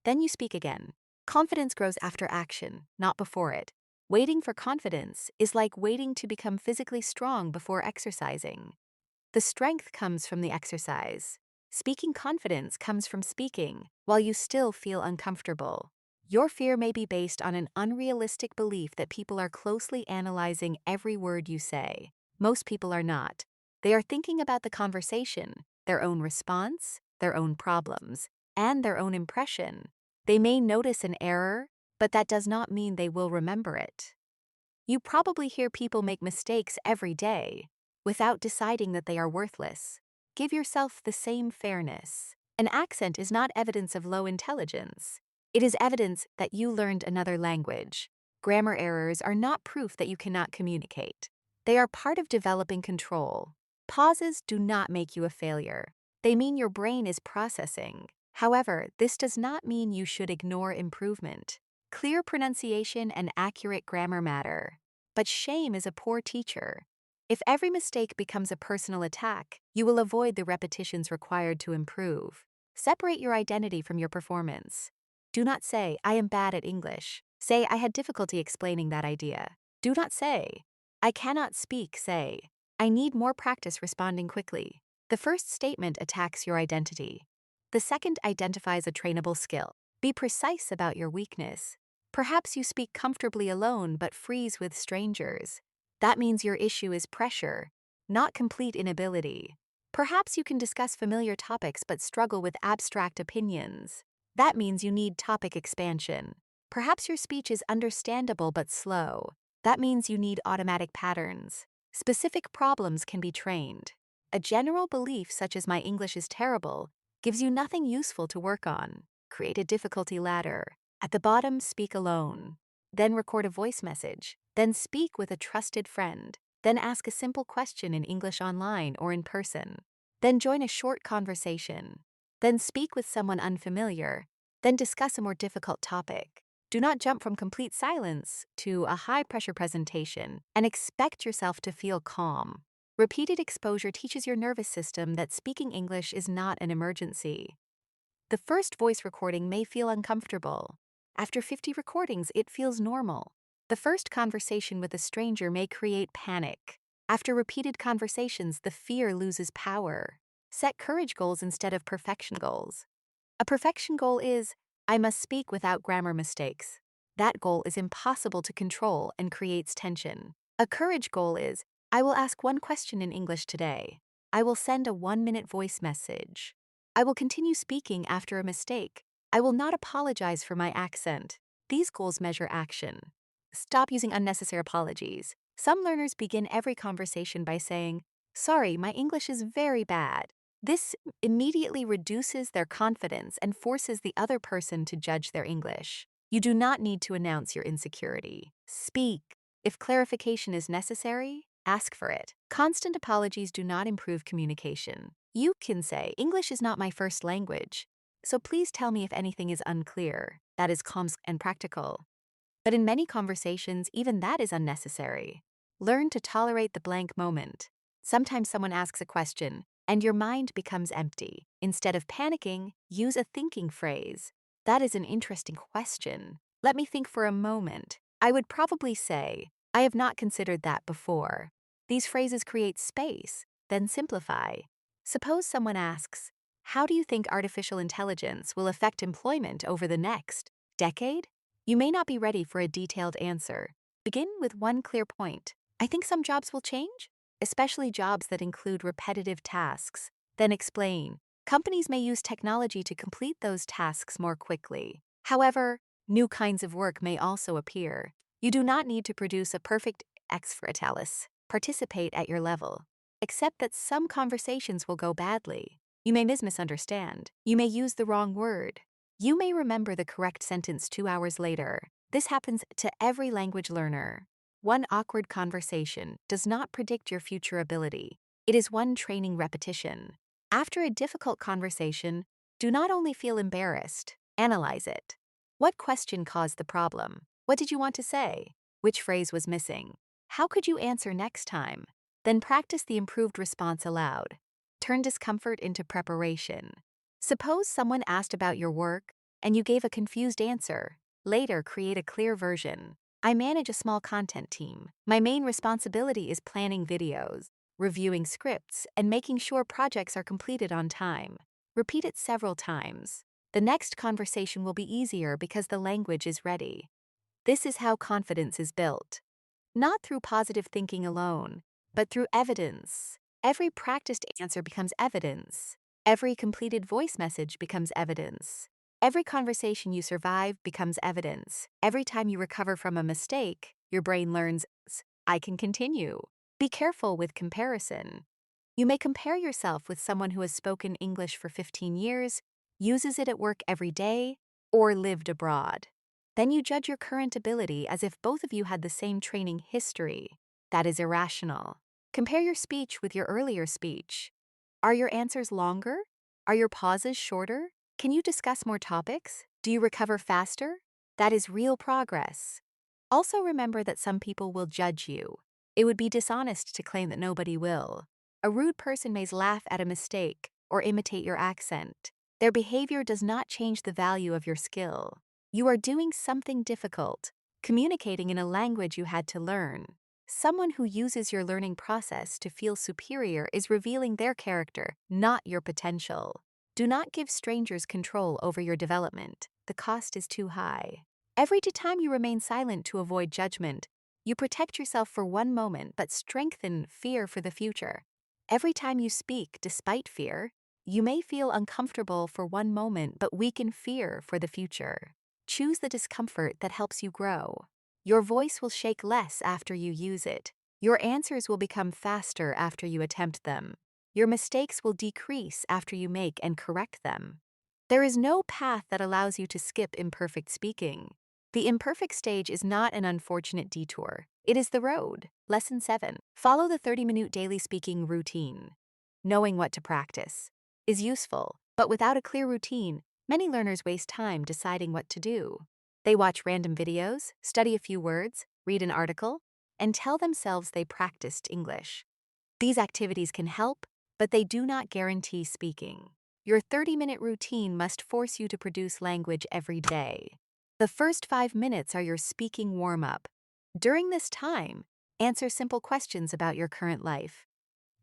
Then you speak again. Confidence grows after action, not before it. Waiting for confidence is like waiting to become physically strong before exercising. The strength comes from the exercise. Speaking confidence comes from speaking while you still feel uncomfortable. Your fear may be based on an unrealistic belief that people are closely analyzing every word you say. Most people are not. They are thinking about the conversation, their own response, their own problems, and their own impression. They may notice an error, but that does not mean they will remember it. You probably hear people make mistakes every day without deciding that they are worthless. Give yourself the same fairness. An accent is not evidence of low intelligence. It is evidence that you learned another language. Grammar errors are not proof that you cannot communicate. They are part of developing control. Pauses do not make you a failure. They mean your brain is processing. However, this does not mean you should ignore improvement. Clear pronunciation and accurate grammar matter. But shame is a poor teacher. If every mistake becomes a personal attack, you will avoid the repetitions required to improve. Separate your identity from your performance. Do not say, I am bad at English. Say, I had difficulty explaining that idea. Do not say, I cannot speak. Say, I need more practice responding quickly. The first statement attacks your identity. The second identifies a trainable skill. Be precise about your weakness. Perhaps you speak comfortably alone but freeze with strangers. That means your issue is pressure. not complete inability. Perhaps you can discuss familiar topics but struggle with abstract opinions. That means you need topic expansion. Perhaps your speech is understandable but slow. That means you need automatic patterns. Specific problems can be trained. A general belief such as "my English is terrible" gives you nothing useful to work on. Create a difficulty ladder. At the bottom, speak alone. Then record a voice message. Then speak with a trusted friend. Then ask a simple question in English online or in person. Then join a short conversation. Then speak with someone unfamiliar. Then discuss a more difficult topic. Do not jump from complete silence to a high-pressure presentation and expect yourself to feel calm. Repeated exposure teaches your nervous system that speaking English is not an emergency. The first voice recording may feel uncomfortable. After 50 recordings, it feels normal. The first conversation with a stranger may create panic. After repeated conversations, the fear loses power. Set courage goals instead of perfection goals. A perfection goal is, "I must speak without grammar mistakes." That goal is impossible to control and creates tension. A courage goal is, "I will ask one question in English today. I will send a 1-minute voice message. I will continue speaking after a mistake. I will not apologize for my accent." These goals measure action. Stop using unnecessary apologies. Some learners begin every conversation by saying, "Sorry, my English is very bad." This immediately reduces their confidence and forces the other person to judge their English. You do not need to announce your insecurity. Speak. If clarification is necessary, ask for it. Constant apologies do not improve communication. You can say, "English is not my first language, so please tell me if anything is unclear." That is calm and practical. But in many conversations, even that is unnecessary. Learn to tolerate the blank moment. Sometimes someone asks a question, and your mind becomes empty. Instead of panicking, use a thinking phrase. "That is an interesting question. Let me think for a moment. I would probably say, 'I have not considered that before.'" These phrases create space, then simplify. Suppose someone asks, "How do you think artificial intelligence will affect employment over the next decade?" You may not be ready for a detailed answer. Begin with one clear point. "I think some jobs will change, especially jobs that include repetitive tasks." Then explain, "Companies may use technology to complete those tasks more quickly. However, new kinds of work may also appear. You do not need to produce a perfect expertalis. Participate at your level. Accept that some conversations will go badly. You may misunderstand. You may use the wrong word. You may remember the correct sentence 2 hours later. This happens to every language learner. One awkward conversation does not predict your future ability. It is one training repetition. After a difficult conversation, do not only feel embarrassed, analyze it. What question caused the problem? What did you want to say? Which phrase was missing? How could you answer next time? Then practice the improved response aloud. Turn discomfort into preparation. Suppose someone asked about your work and you gave a confused answer. Later, create a clear version. "I manage a small content team. My main responsibility is planning videos, reviewing scripts, and making sure projects are completed on time." Repeat it several times. The next conversation will be easier because the language is ready. This is how confidence is built. Not through positive thinking alone, but through evidence. Every practiced answer becomes evidence. Every completed voice message becomes evidence. Every conversation you survive becomes evidence. Every time you recover from a mistake, your brain learns, "I can continue." Be careful with comparison. You may compare yourself with someone who has spoken English for 15 years, uses it at work every day, or lived abroad. Then you judge your current ability as if both of you had the same training history. That is irrational. Compare your speech with your earlier speech. Are your answers longer? Are your pauses shorter? Can you discuss more topics? Do you recover faster? That is real progress. Also remember that some people will judge you. It would be dishonest to claim that nobody will. A rude person may laugh at a mistake or imitate your accent. Their behavior does not change the value of your skill. You are doing something difficult, communicating in a language you had to learn. Someone who uses your learning process to feel superior is revealing their character, not your potential. Do not give strangers control over your development. The cost is too high. Every time you remain silent to avoid judgment, You protect yourself for one moment but strengthen fear for the future. Every time you speak despite fear, you may feel uncomfortable for one moment but weaken fear for the future. Choose the discomfort that helps you grow. Your voice will shake less after you use it. Your answers will become faster after you attempt them. Your mistakes will decrease after you make and correct them. There is no path that allows you to skip imperfect speaking. The imperfect stage is not an unfortunate detour. It is the road. Lesson 7. Follow the 30-minute daily speaking routine. Knowing what to practice is useful, but without a clear routine, many learners waste time deciding what to do. They watch random videos, study a few words, read an article, and tell themselves they practiced English. These activities can help, but they do not guarantee speaking. Your 30-minute routine must force you to produce language every day. The first 5 minutes are your speaking warm-up. During this time, answer simple questions about your current life.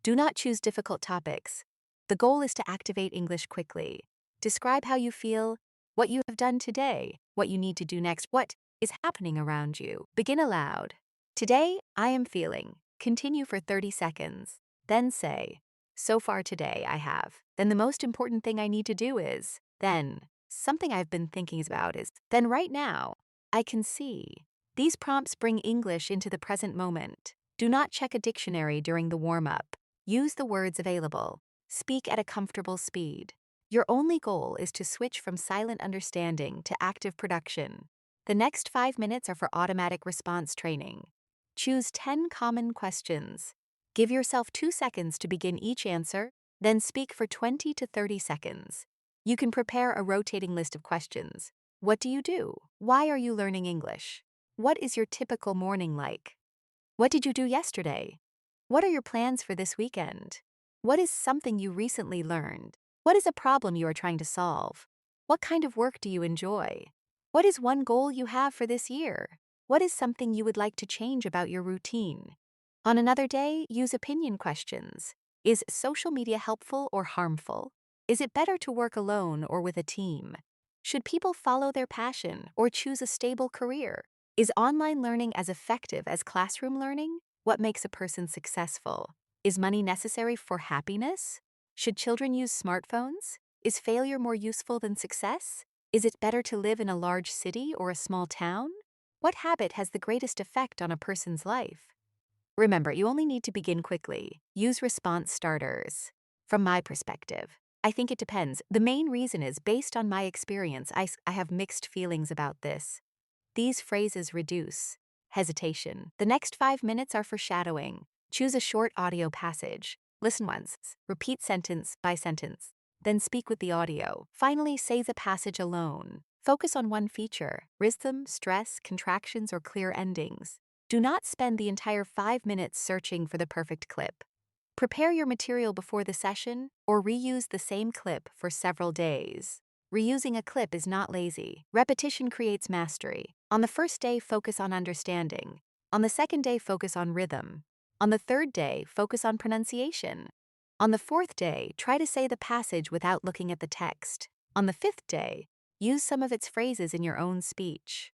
Do not choose difficult topics. The goal is to activate English quickly. Describe how you feel, what you have done today, what you need to do next, what is happening around you. Begin aloud. Today, I am feeling. Continue for 30 seconds. Then say, so far today I have. Then the most important thing I need to do is. Then, something I've been thinking about is. Then right now, I can see. These prompts bring English into the present moment. Do not check a dictionary during the warm-up. Use the words available. Speak at a comfortable speed. Your only goal is to switch from silent understanding to active production. The next 5 minutes are for automatic response training. Choose 10 common questions. Give yourself 2 seconds to begin each answer, then speak for 20 to 30 seconds. You can prepare a rotating list of questions. What do you do? Why are you learning English? What is your typical morning like? What did you do yesterday? What are your plans for this weekend? What is something you recently learned? What is a problem you are trying to solve? What kind of work do you enjoy? What is one goal you have for this year? What is something you would like to change about your routine? On another day, use opinion questions. Is social media helpful or harmful? Is it better to work alone or with a team? Should people follow their passion or choose a stable career? Is online learning as effective as classroom learning? What makes a person successful? Is money necessary for happiness? Should children use smartphones? Is failure more useful than success? Is it better to live in a large city or a small town? What habit has the greatest effect on a person's life? Remember, you only need to begin quickly. Use response starters. From my perspective, I think it depends. The main reason is based on my experience. I have mixed feelings about this. These phrases reduce hesitation. The next 5 minutes are for shadowing. Choose a short audio passage. Listen once. Repeat sentence by sentence. Then speak with the audio. Finally, say the passage alone. Focus on one feature: rhythm, stress, contractions, or clear endings. Do not spend the entire 5 minutes searching for the perfect clip. Prepare your material before the session or reuse the same clip for several days. Reusing a clip is not lazy. Repetition creates mastery. On the first day, focus on understanding. On the second day, focus on rhythm. On the third day, focus on pronunciation. On the fourth day, try to say the passage without looking at the text. On the fifth day, use some of its phrases in your own speech.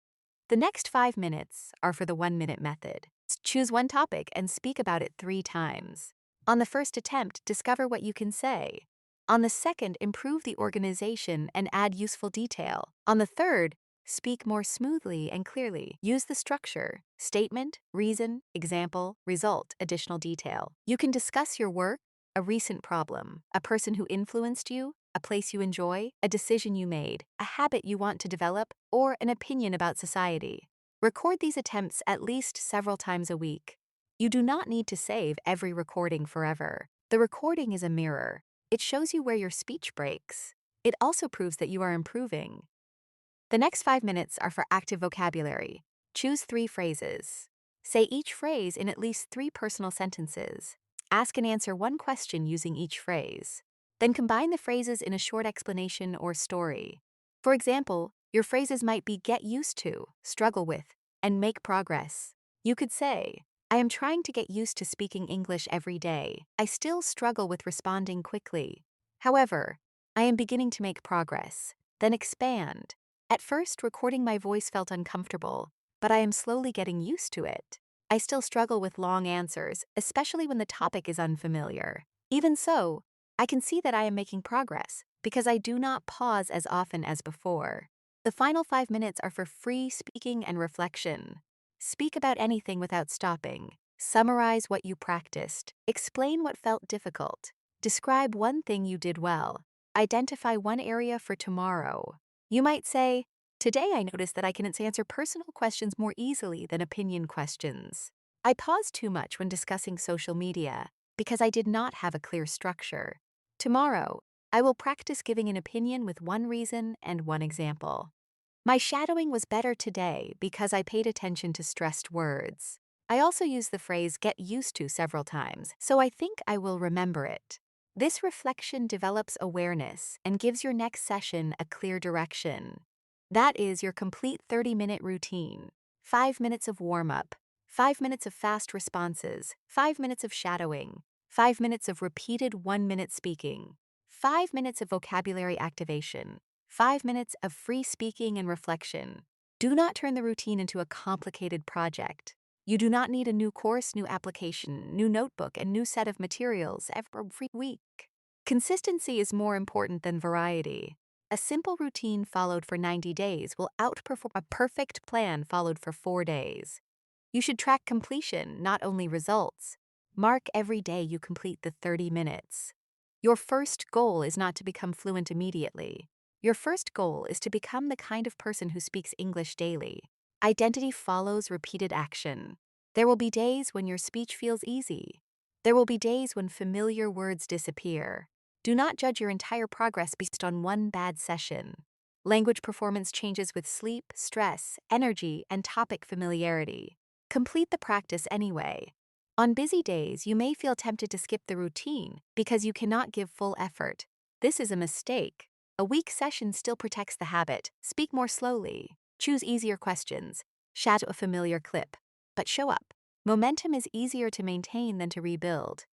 The next 5 minutes are for the 1-minute method. Choose one topic and speak about it 3 times. On the first attempt, discover what you can say. On the second, improve the organization and add useful detail. On the third, speak more smoothly and clearly. Use the structure: statement, reason, example, result, additional detail. You can discuss your work, a recent problem, a person who influenced you, a place you enjoy, a decision you made, a habit you want to develop, or an opinion about society. Record these attempts at least several times a week. You do not need to save every recording forever. The recording is a mirror. It shows you where your speech breaks. It also proves that you are improving. The next 5 minutes are for active vocabulary. Choose 3 phrases. Say each phrase in at least 3 personal sentences. Ask and answer one question using each phrase. Then combine the phrases in a short explanation or story. For example, your phrases might be get used to, struggle with, and make progress. You could say, I am trying to get used to speaking English every day. I still struggle with responding quickly. However, I am beginning to make progress. Then expand. At first, recording my voice felt uncomfortable, but I am slowly getting used to it. I still struggle with long answers, especially when the topic is unfamiliar. Even so, I can see that I am making progress because I do not pause as often as before. The final 5 minutes are for free speaking and reflection. Speak about anything without stopping. Summarize what you practiced. Explain what felt difficult. Describe one thing you did well. Identify one area for tomorrow. You might say, "Today I noticed that I can answer personal questions more easily than opinion questions. I paused too much when discussing social media because I did not have a clear structure. Tomorrow, I will practice giving an opinion with one reason and one example. My shadowing was better today because I paid attention to stressed words. I also use the phrase get used to several times, so I think I will remember it." This reflection develops awareness and gives your next session a clear direction. That is your complete 30-minute routine. 5 minutes of warm-up, 5 minutes of fast responses, 5 minutes of shadowing, 5 minutes of repeated 1-minute speaking, 5 minutes of vocabulary activation, 5 minutes of free speaking and reflection. Do not turn the routine into a complicated project. You do not need a new course, new application, new notebook, and new set of materials every week. Consistency is more important than variety. A simple routine followed for 90 days will outperform a perfect plan followed for 4 days. You should track completion, not only results. Mark every day you complete the 30 minutes. Your first goal is not to become fluent immediately. Your first goal is to become the kind of person who speaks English daily. Identity follows repeated action. There will be days when your speech feels easy. There will be days when familiar words disappear. Do not judge your entire progress based on one bad session. Language performance changes with sleep, stress, energy, and topic familiarity. Complete the practice anyway. On busy days, you may feel tempted to skip the routine because you cannot give full effort. This is a mistake. A weak session still protects the habit. Speak more slowly. Choose easier questions. Shadow a familiar clip. But show up. Momentum is easier to maintain than to rebuild.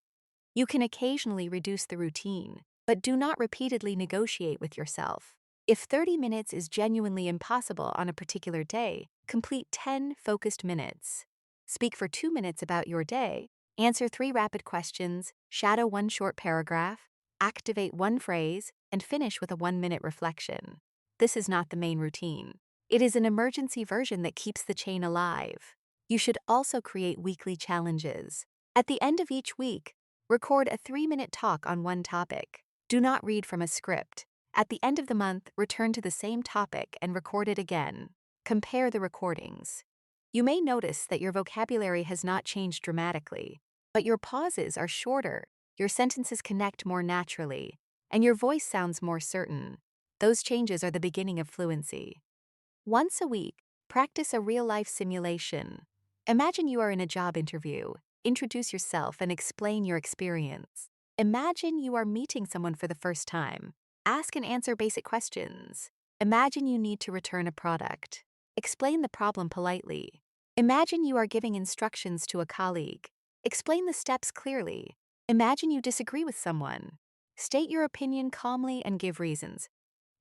You can occasionally reduce the routine, but do not repeatedly negotiate with yourself. If 30 minutes is genuinely impossible on a particular day, complete 10 focused minutes. Speak for 2 minutes about your day, answer 3 rapid questions, shadow 1 short paragraph, activate 1 phrase, and finish with a 1-minute reflection. This is not the main routine. It is an emergency version that keeps the chain alive. You should also create weekly challenges. At the end of each week, record a 3-minute talk on one topic. Do not read from a script. At the end of the month, return to the same topic and record it again. Compare the recordings. You may notice that your vocabulary has not changed dramatically, but your pauses are shorter, your sentences connect more naturally, and your voice sounds more certain. Those changes are the beginning of fluency. Once a week, practice a real-life simulation. Imagine you are in a job interview. Introduce yourself and explain your experience. Imagine you are meeting someone for the first time. Ask and answer basic questions. Imagine you need to return a product. Explain the problem politely. Imagine you are giving instructions to a colleague. Explain the steps clearly. Imagine you disagree with someone. State your opinion calmly and give reasons.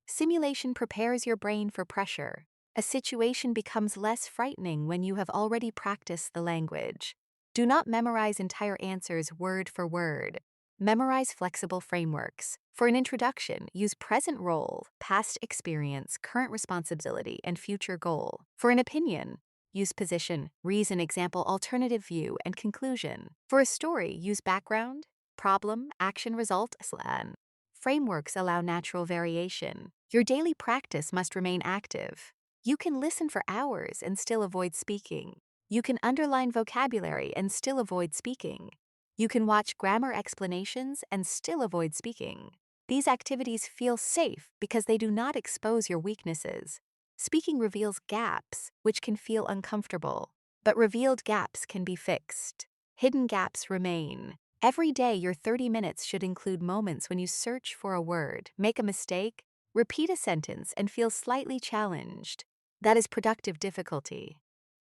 Simulation prepares your brain for pressure. A situation becomes less frightening when you have already practiced the language. Do not memorize entire answers word for word. Memorize flexible frameworks. For an introduction, use present role, past experience, current responsibility, and future goal. For an opinion, use position, reason, example, alternative view, and conclusion. For a story, use background, problem, action, result, slan. Frameworks allow natural variation. Your daily practice must remain active. You can listen for hours and still avoid speaking. You can underline vocabulary and still avoid speaking. You can watch grammar explanations and still avoid speaking. These activities feel safe because they do not expose your weaknesses. Speaking reveals gaps, which can feel uncomfortable, but revealed gaps can be fixed. Hidden gaps remain. Every day, your 30 minutes should include moments when you search for a word, make a mistake, repeat a sentence, and feel slightly challenged. That is productive difficulty.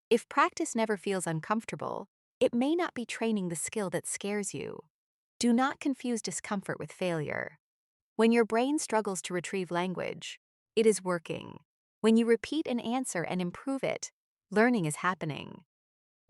If practice never feels uncomfortable, it may not be training the skill that scares you. Do not confuse discomfort with failure. When your brain struggles to retrieve language, it is working. When you repeat an answer and improve it, learning is happening.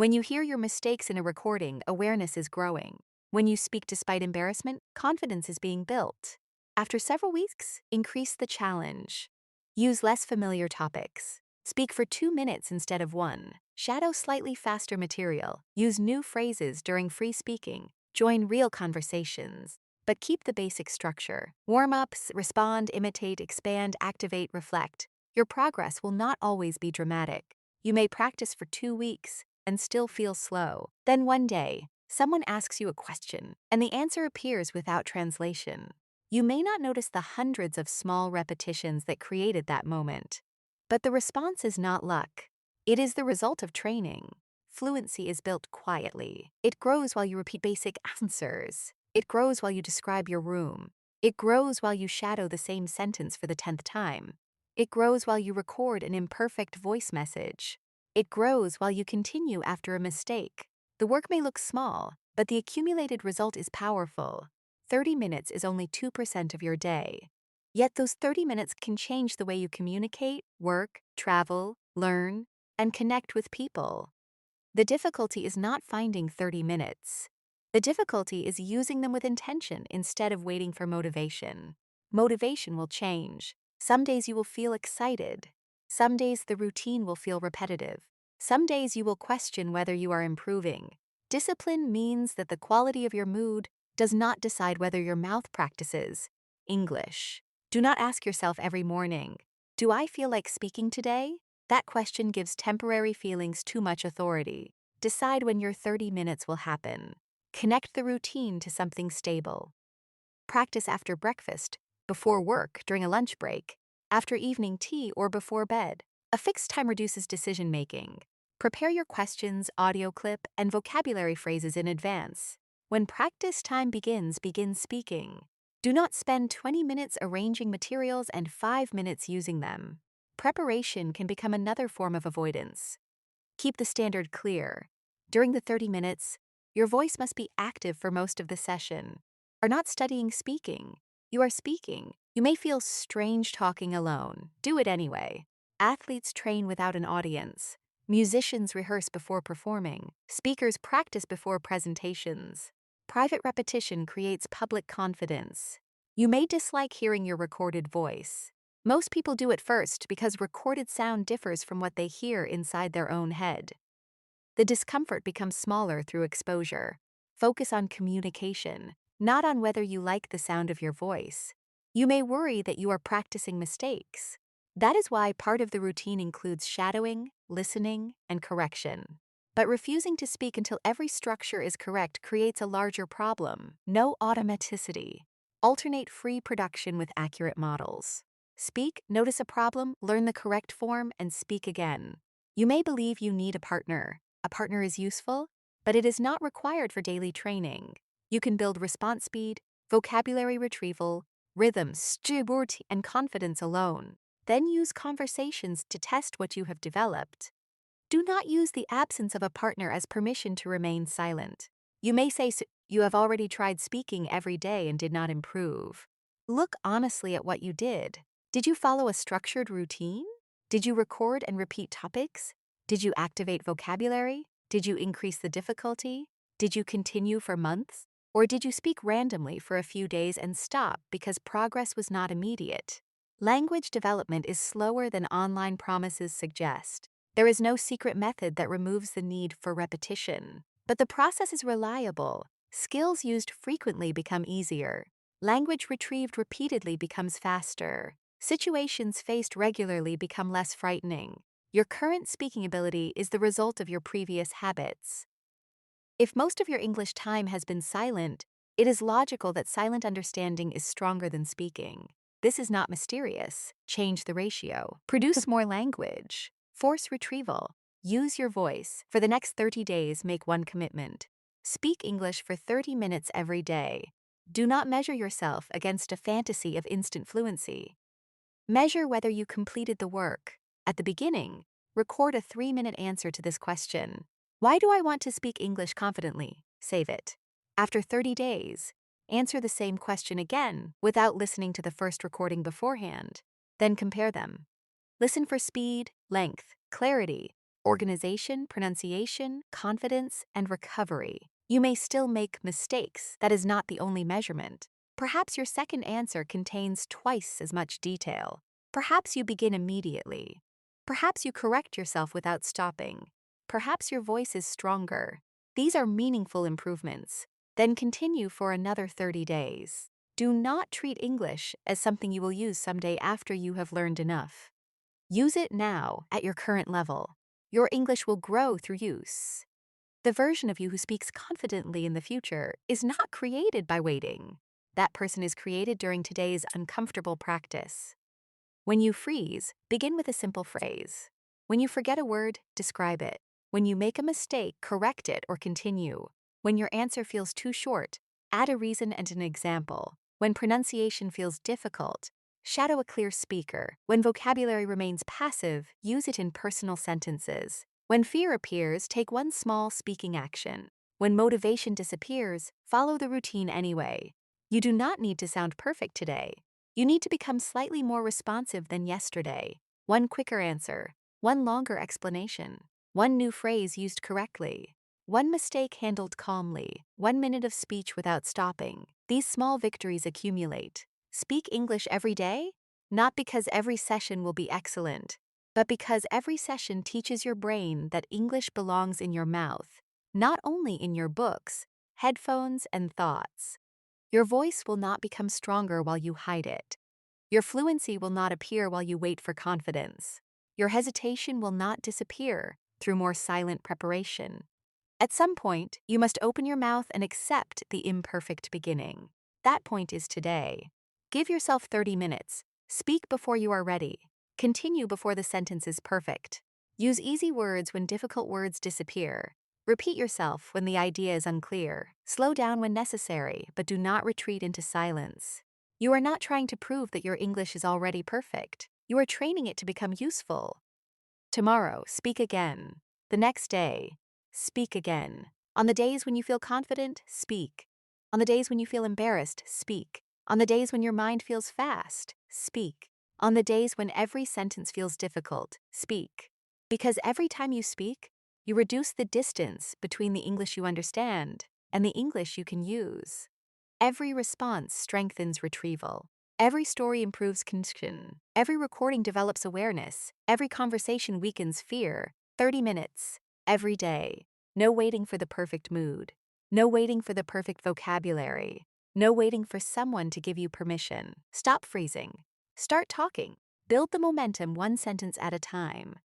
When you hear your mistakes in a recording, awareness is growing. When you speak despite embarrassment, confidence is being built. After several weeks, increase the challenge. Use less familiar topics. Speak for 2 minutes instead of 1. Shadow slightly faster material. Use new phrases during free speaking. Join real conversations. But keep the basic structure. Warm-ups, respond, imitate, expand, activate, reflect. Your progress will not always be dramatic. You may practice for 2 weeks and still feel slow. Then one day, someone asks you a question, and the answer appears without translation. You may not notice the hundreds of small repetitions that created that moment. But the response is not luck. It is the result of training. Fluency is built quietly. It grows while you repeat basic answers. It grows while you describe your room. It grows while you shadow the same sentence for the 10th time. It grows while you record an imperfect voice message. It grows while you continue after a mistake. The work may look small, but the accumulated result is powerful. 30 minutes is only 2% of your day. Yet those 30 minutes can change the way you communicate, work, travel, learn, and connect with people. The difficulty is not finding 30 minutes. The difficulty is using them with intention instead of waiting for motivation. Motivation will change. Some days you will feel excited. Some days the routine will feel repetitive. Some days you will question whether you are improving. Discipline means that the quality of your mood does not decide whether your mouth practices English. Do not ask yourself every morning, "Do I feel like speaking today?" That question gives temporary feelings too much authority. Decide when your 30 minutes will happen. Connect the routine to something stable. Practice after breakfast, before work, during a lunch break, after evening tea, or before bed. A fixed time reduces decision-making. Prepare your questions, audio clip, and vocabulary phrases in advance. When practice time begin speaking. Do not spend 20 minutes arranging materials and 5 minutes using them. Preparation can become another form of avoidance. Keep the standard clear. During the 30 minutes, your voice must be active for most of the session. Are not studying speaking. You are speaking. You may feel strange talking alone. Do it anyway. Athletes train without an audience. Musicians rehearse before performing. Speakers practice before presentations. Private repetition creates public confidence. You may dislike hearing your recorded voice. Most people do it first because recorded sound differs from what they hear inside their own head. The discomfort becomes smaller through exposure. Focus on communication, not on whether you like the sound of your voice. You may worry that you are practicing mistakes. That is why part of the routine includes shadowing, listening, and correction. But refusing to speak until every structure is correct creates a larger problem. No automaticity. Alternate free production with accurate models. Speak, notice a problem, learn the correct form, and speak again. You may believe you need a partner. A partner is useful, but it is not required for daily training. You can build response speed, vocabulary retrieval, rhythm, stability, and confidence alone. Then use conversations to test what you have developed. Do not use the absence of a partner as permission to remain silent. You may say you have already tried speaking every day and did not improve. Look honestly at what you did. Did you follow a structured routine? Did you record and repeat topics? Did you activate vocabulary? Did you increase the difficulty? Did you continue for months? Or did you speak randomly for a few days and stop because progress was not immediate? Language development is slower than online promises suggest. There is no secret method that removes the need for repetition. But the process is reliable. Skills used frequently become easier. Language retrieved repeatedly becomes faster. Situations faced regularly become less frightening. Your current speaking ability is the result of your previous habits. If most of your English time has been silent, it is logical that silent understanding is stronger than speaking. This is not mysterious. Change the ratio. Produce more language. Force retrieval. Use your voice. For the next 30 days, make one commitment. Speak English for 30 minutes every day. Do not measure yourself against a fantasy of instant fluency. Measure whether you completed the work. At the beginning, record a 3-minute answer to this question. Why do I want to speak English confidently? Save it. After 30 days, answer the same question again without listening to the first recording beforehand. Then compare them. Listen for speed, length, clarity, organization, pronunciation, confidence, and recovery. You may still make mistakes. That is not the only measurement. Perhaps your second answer contains twice as much detail. Perhaps you begin immediately. Perhaps you correct yourself without stopping. Perhaps your voice is stronger. These are meaningful improvements. Then continue for another 30 days. Do not treat English as something you will use someday after you have learned enough. Use it now at your current level. Your English will grow through use. The version of you who speaks confidently in the future is not created by waiting. That person is created during today's uncomfortable practice. When you freeze, begin with a simple phrase. When you forget a word, describe it. When you make a mistake, correct it or continue. When your answer feels too short, add a reason and an example. When pronunciation feels difficult, shadow a clear speaker. When vocabulary remains passive, use it in personal sentences. When fear appears, take one small speaking action. When motivation disappears, follow the routine anyway. You do not need to sound perfect today. You need to become slightly more responsive than yesterday. One quicker answer, one longer explanation, one new phrase used correctly, one mistake handled calmly, 1 minute of speech without stopping. These small victories accumulate. Speak English every day? Not because every session will be excellent, but because every session teaches your brain that English belongs in your mouth, not only in your books, headphones, and thoughts. Your voice will not become stronger while you hide it. Your fluency will not appear while you wait for confidence. Your hesitation will not disappear through more silent preparation. At some point, you must open your mouth and accept the imperfect beginning. That point is today. Give yourself 30 minutes. Speak before you are ready. Continue before the sentence is perfect. Use easy words when difficult words disappear. Repeat yourself when the idea is unclear. Slow down when necessary, but do not retreat into silence. You are not trying to prove that your English is already perfect. You are training it to become useful. Tomorrow, speak again. The next day, speak again. On the days when you feel confident, speak. On the days when you feel embarrassed, speak. On the days when your mind feels fast, speak. On the days when every sentence feels difficult, speak. Because every time you speak, you reduce the distance between the English you understand and the English you can use. Every response strengthens retrieval. Every story improves connection. Every recording develops awareness. Every conversation weakens fear. 30 minutes. Every day. No waiting for the perfect mood. No waiting for the perfect vocabulary. No waiting for someone to give you permission. Stop freezing. Start talking. Build the momentum one sentence at a time.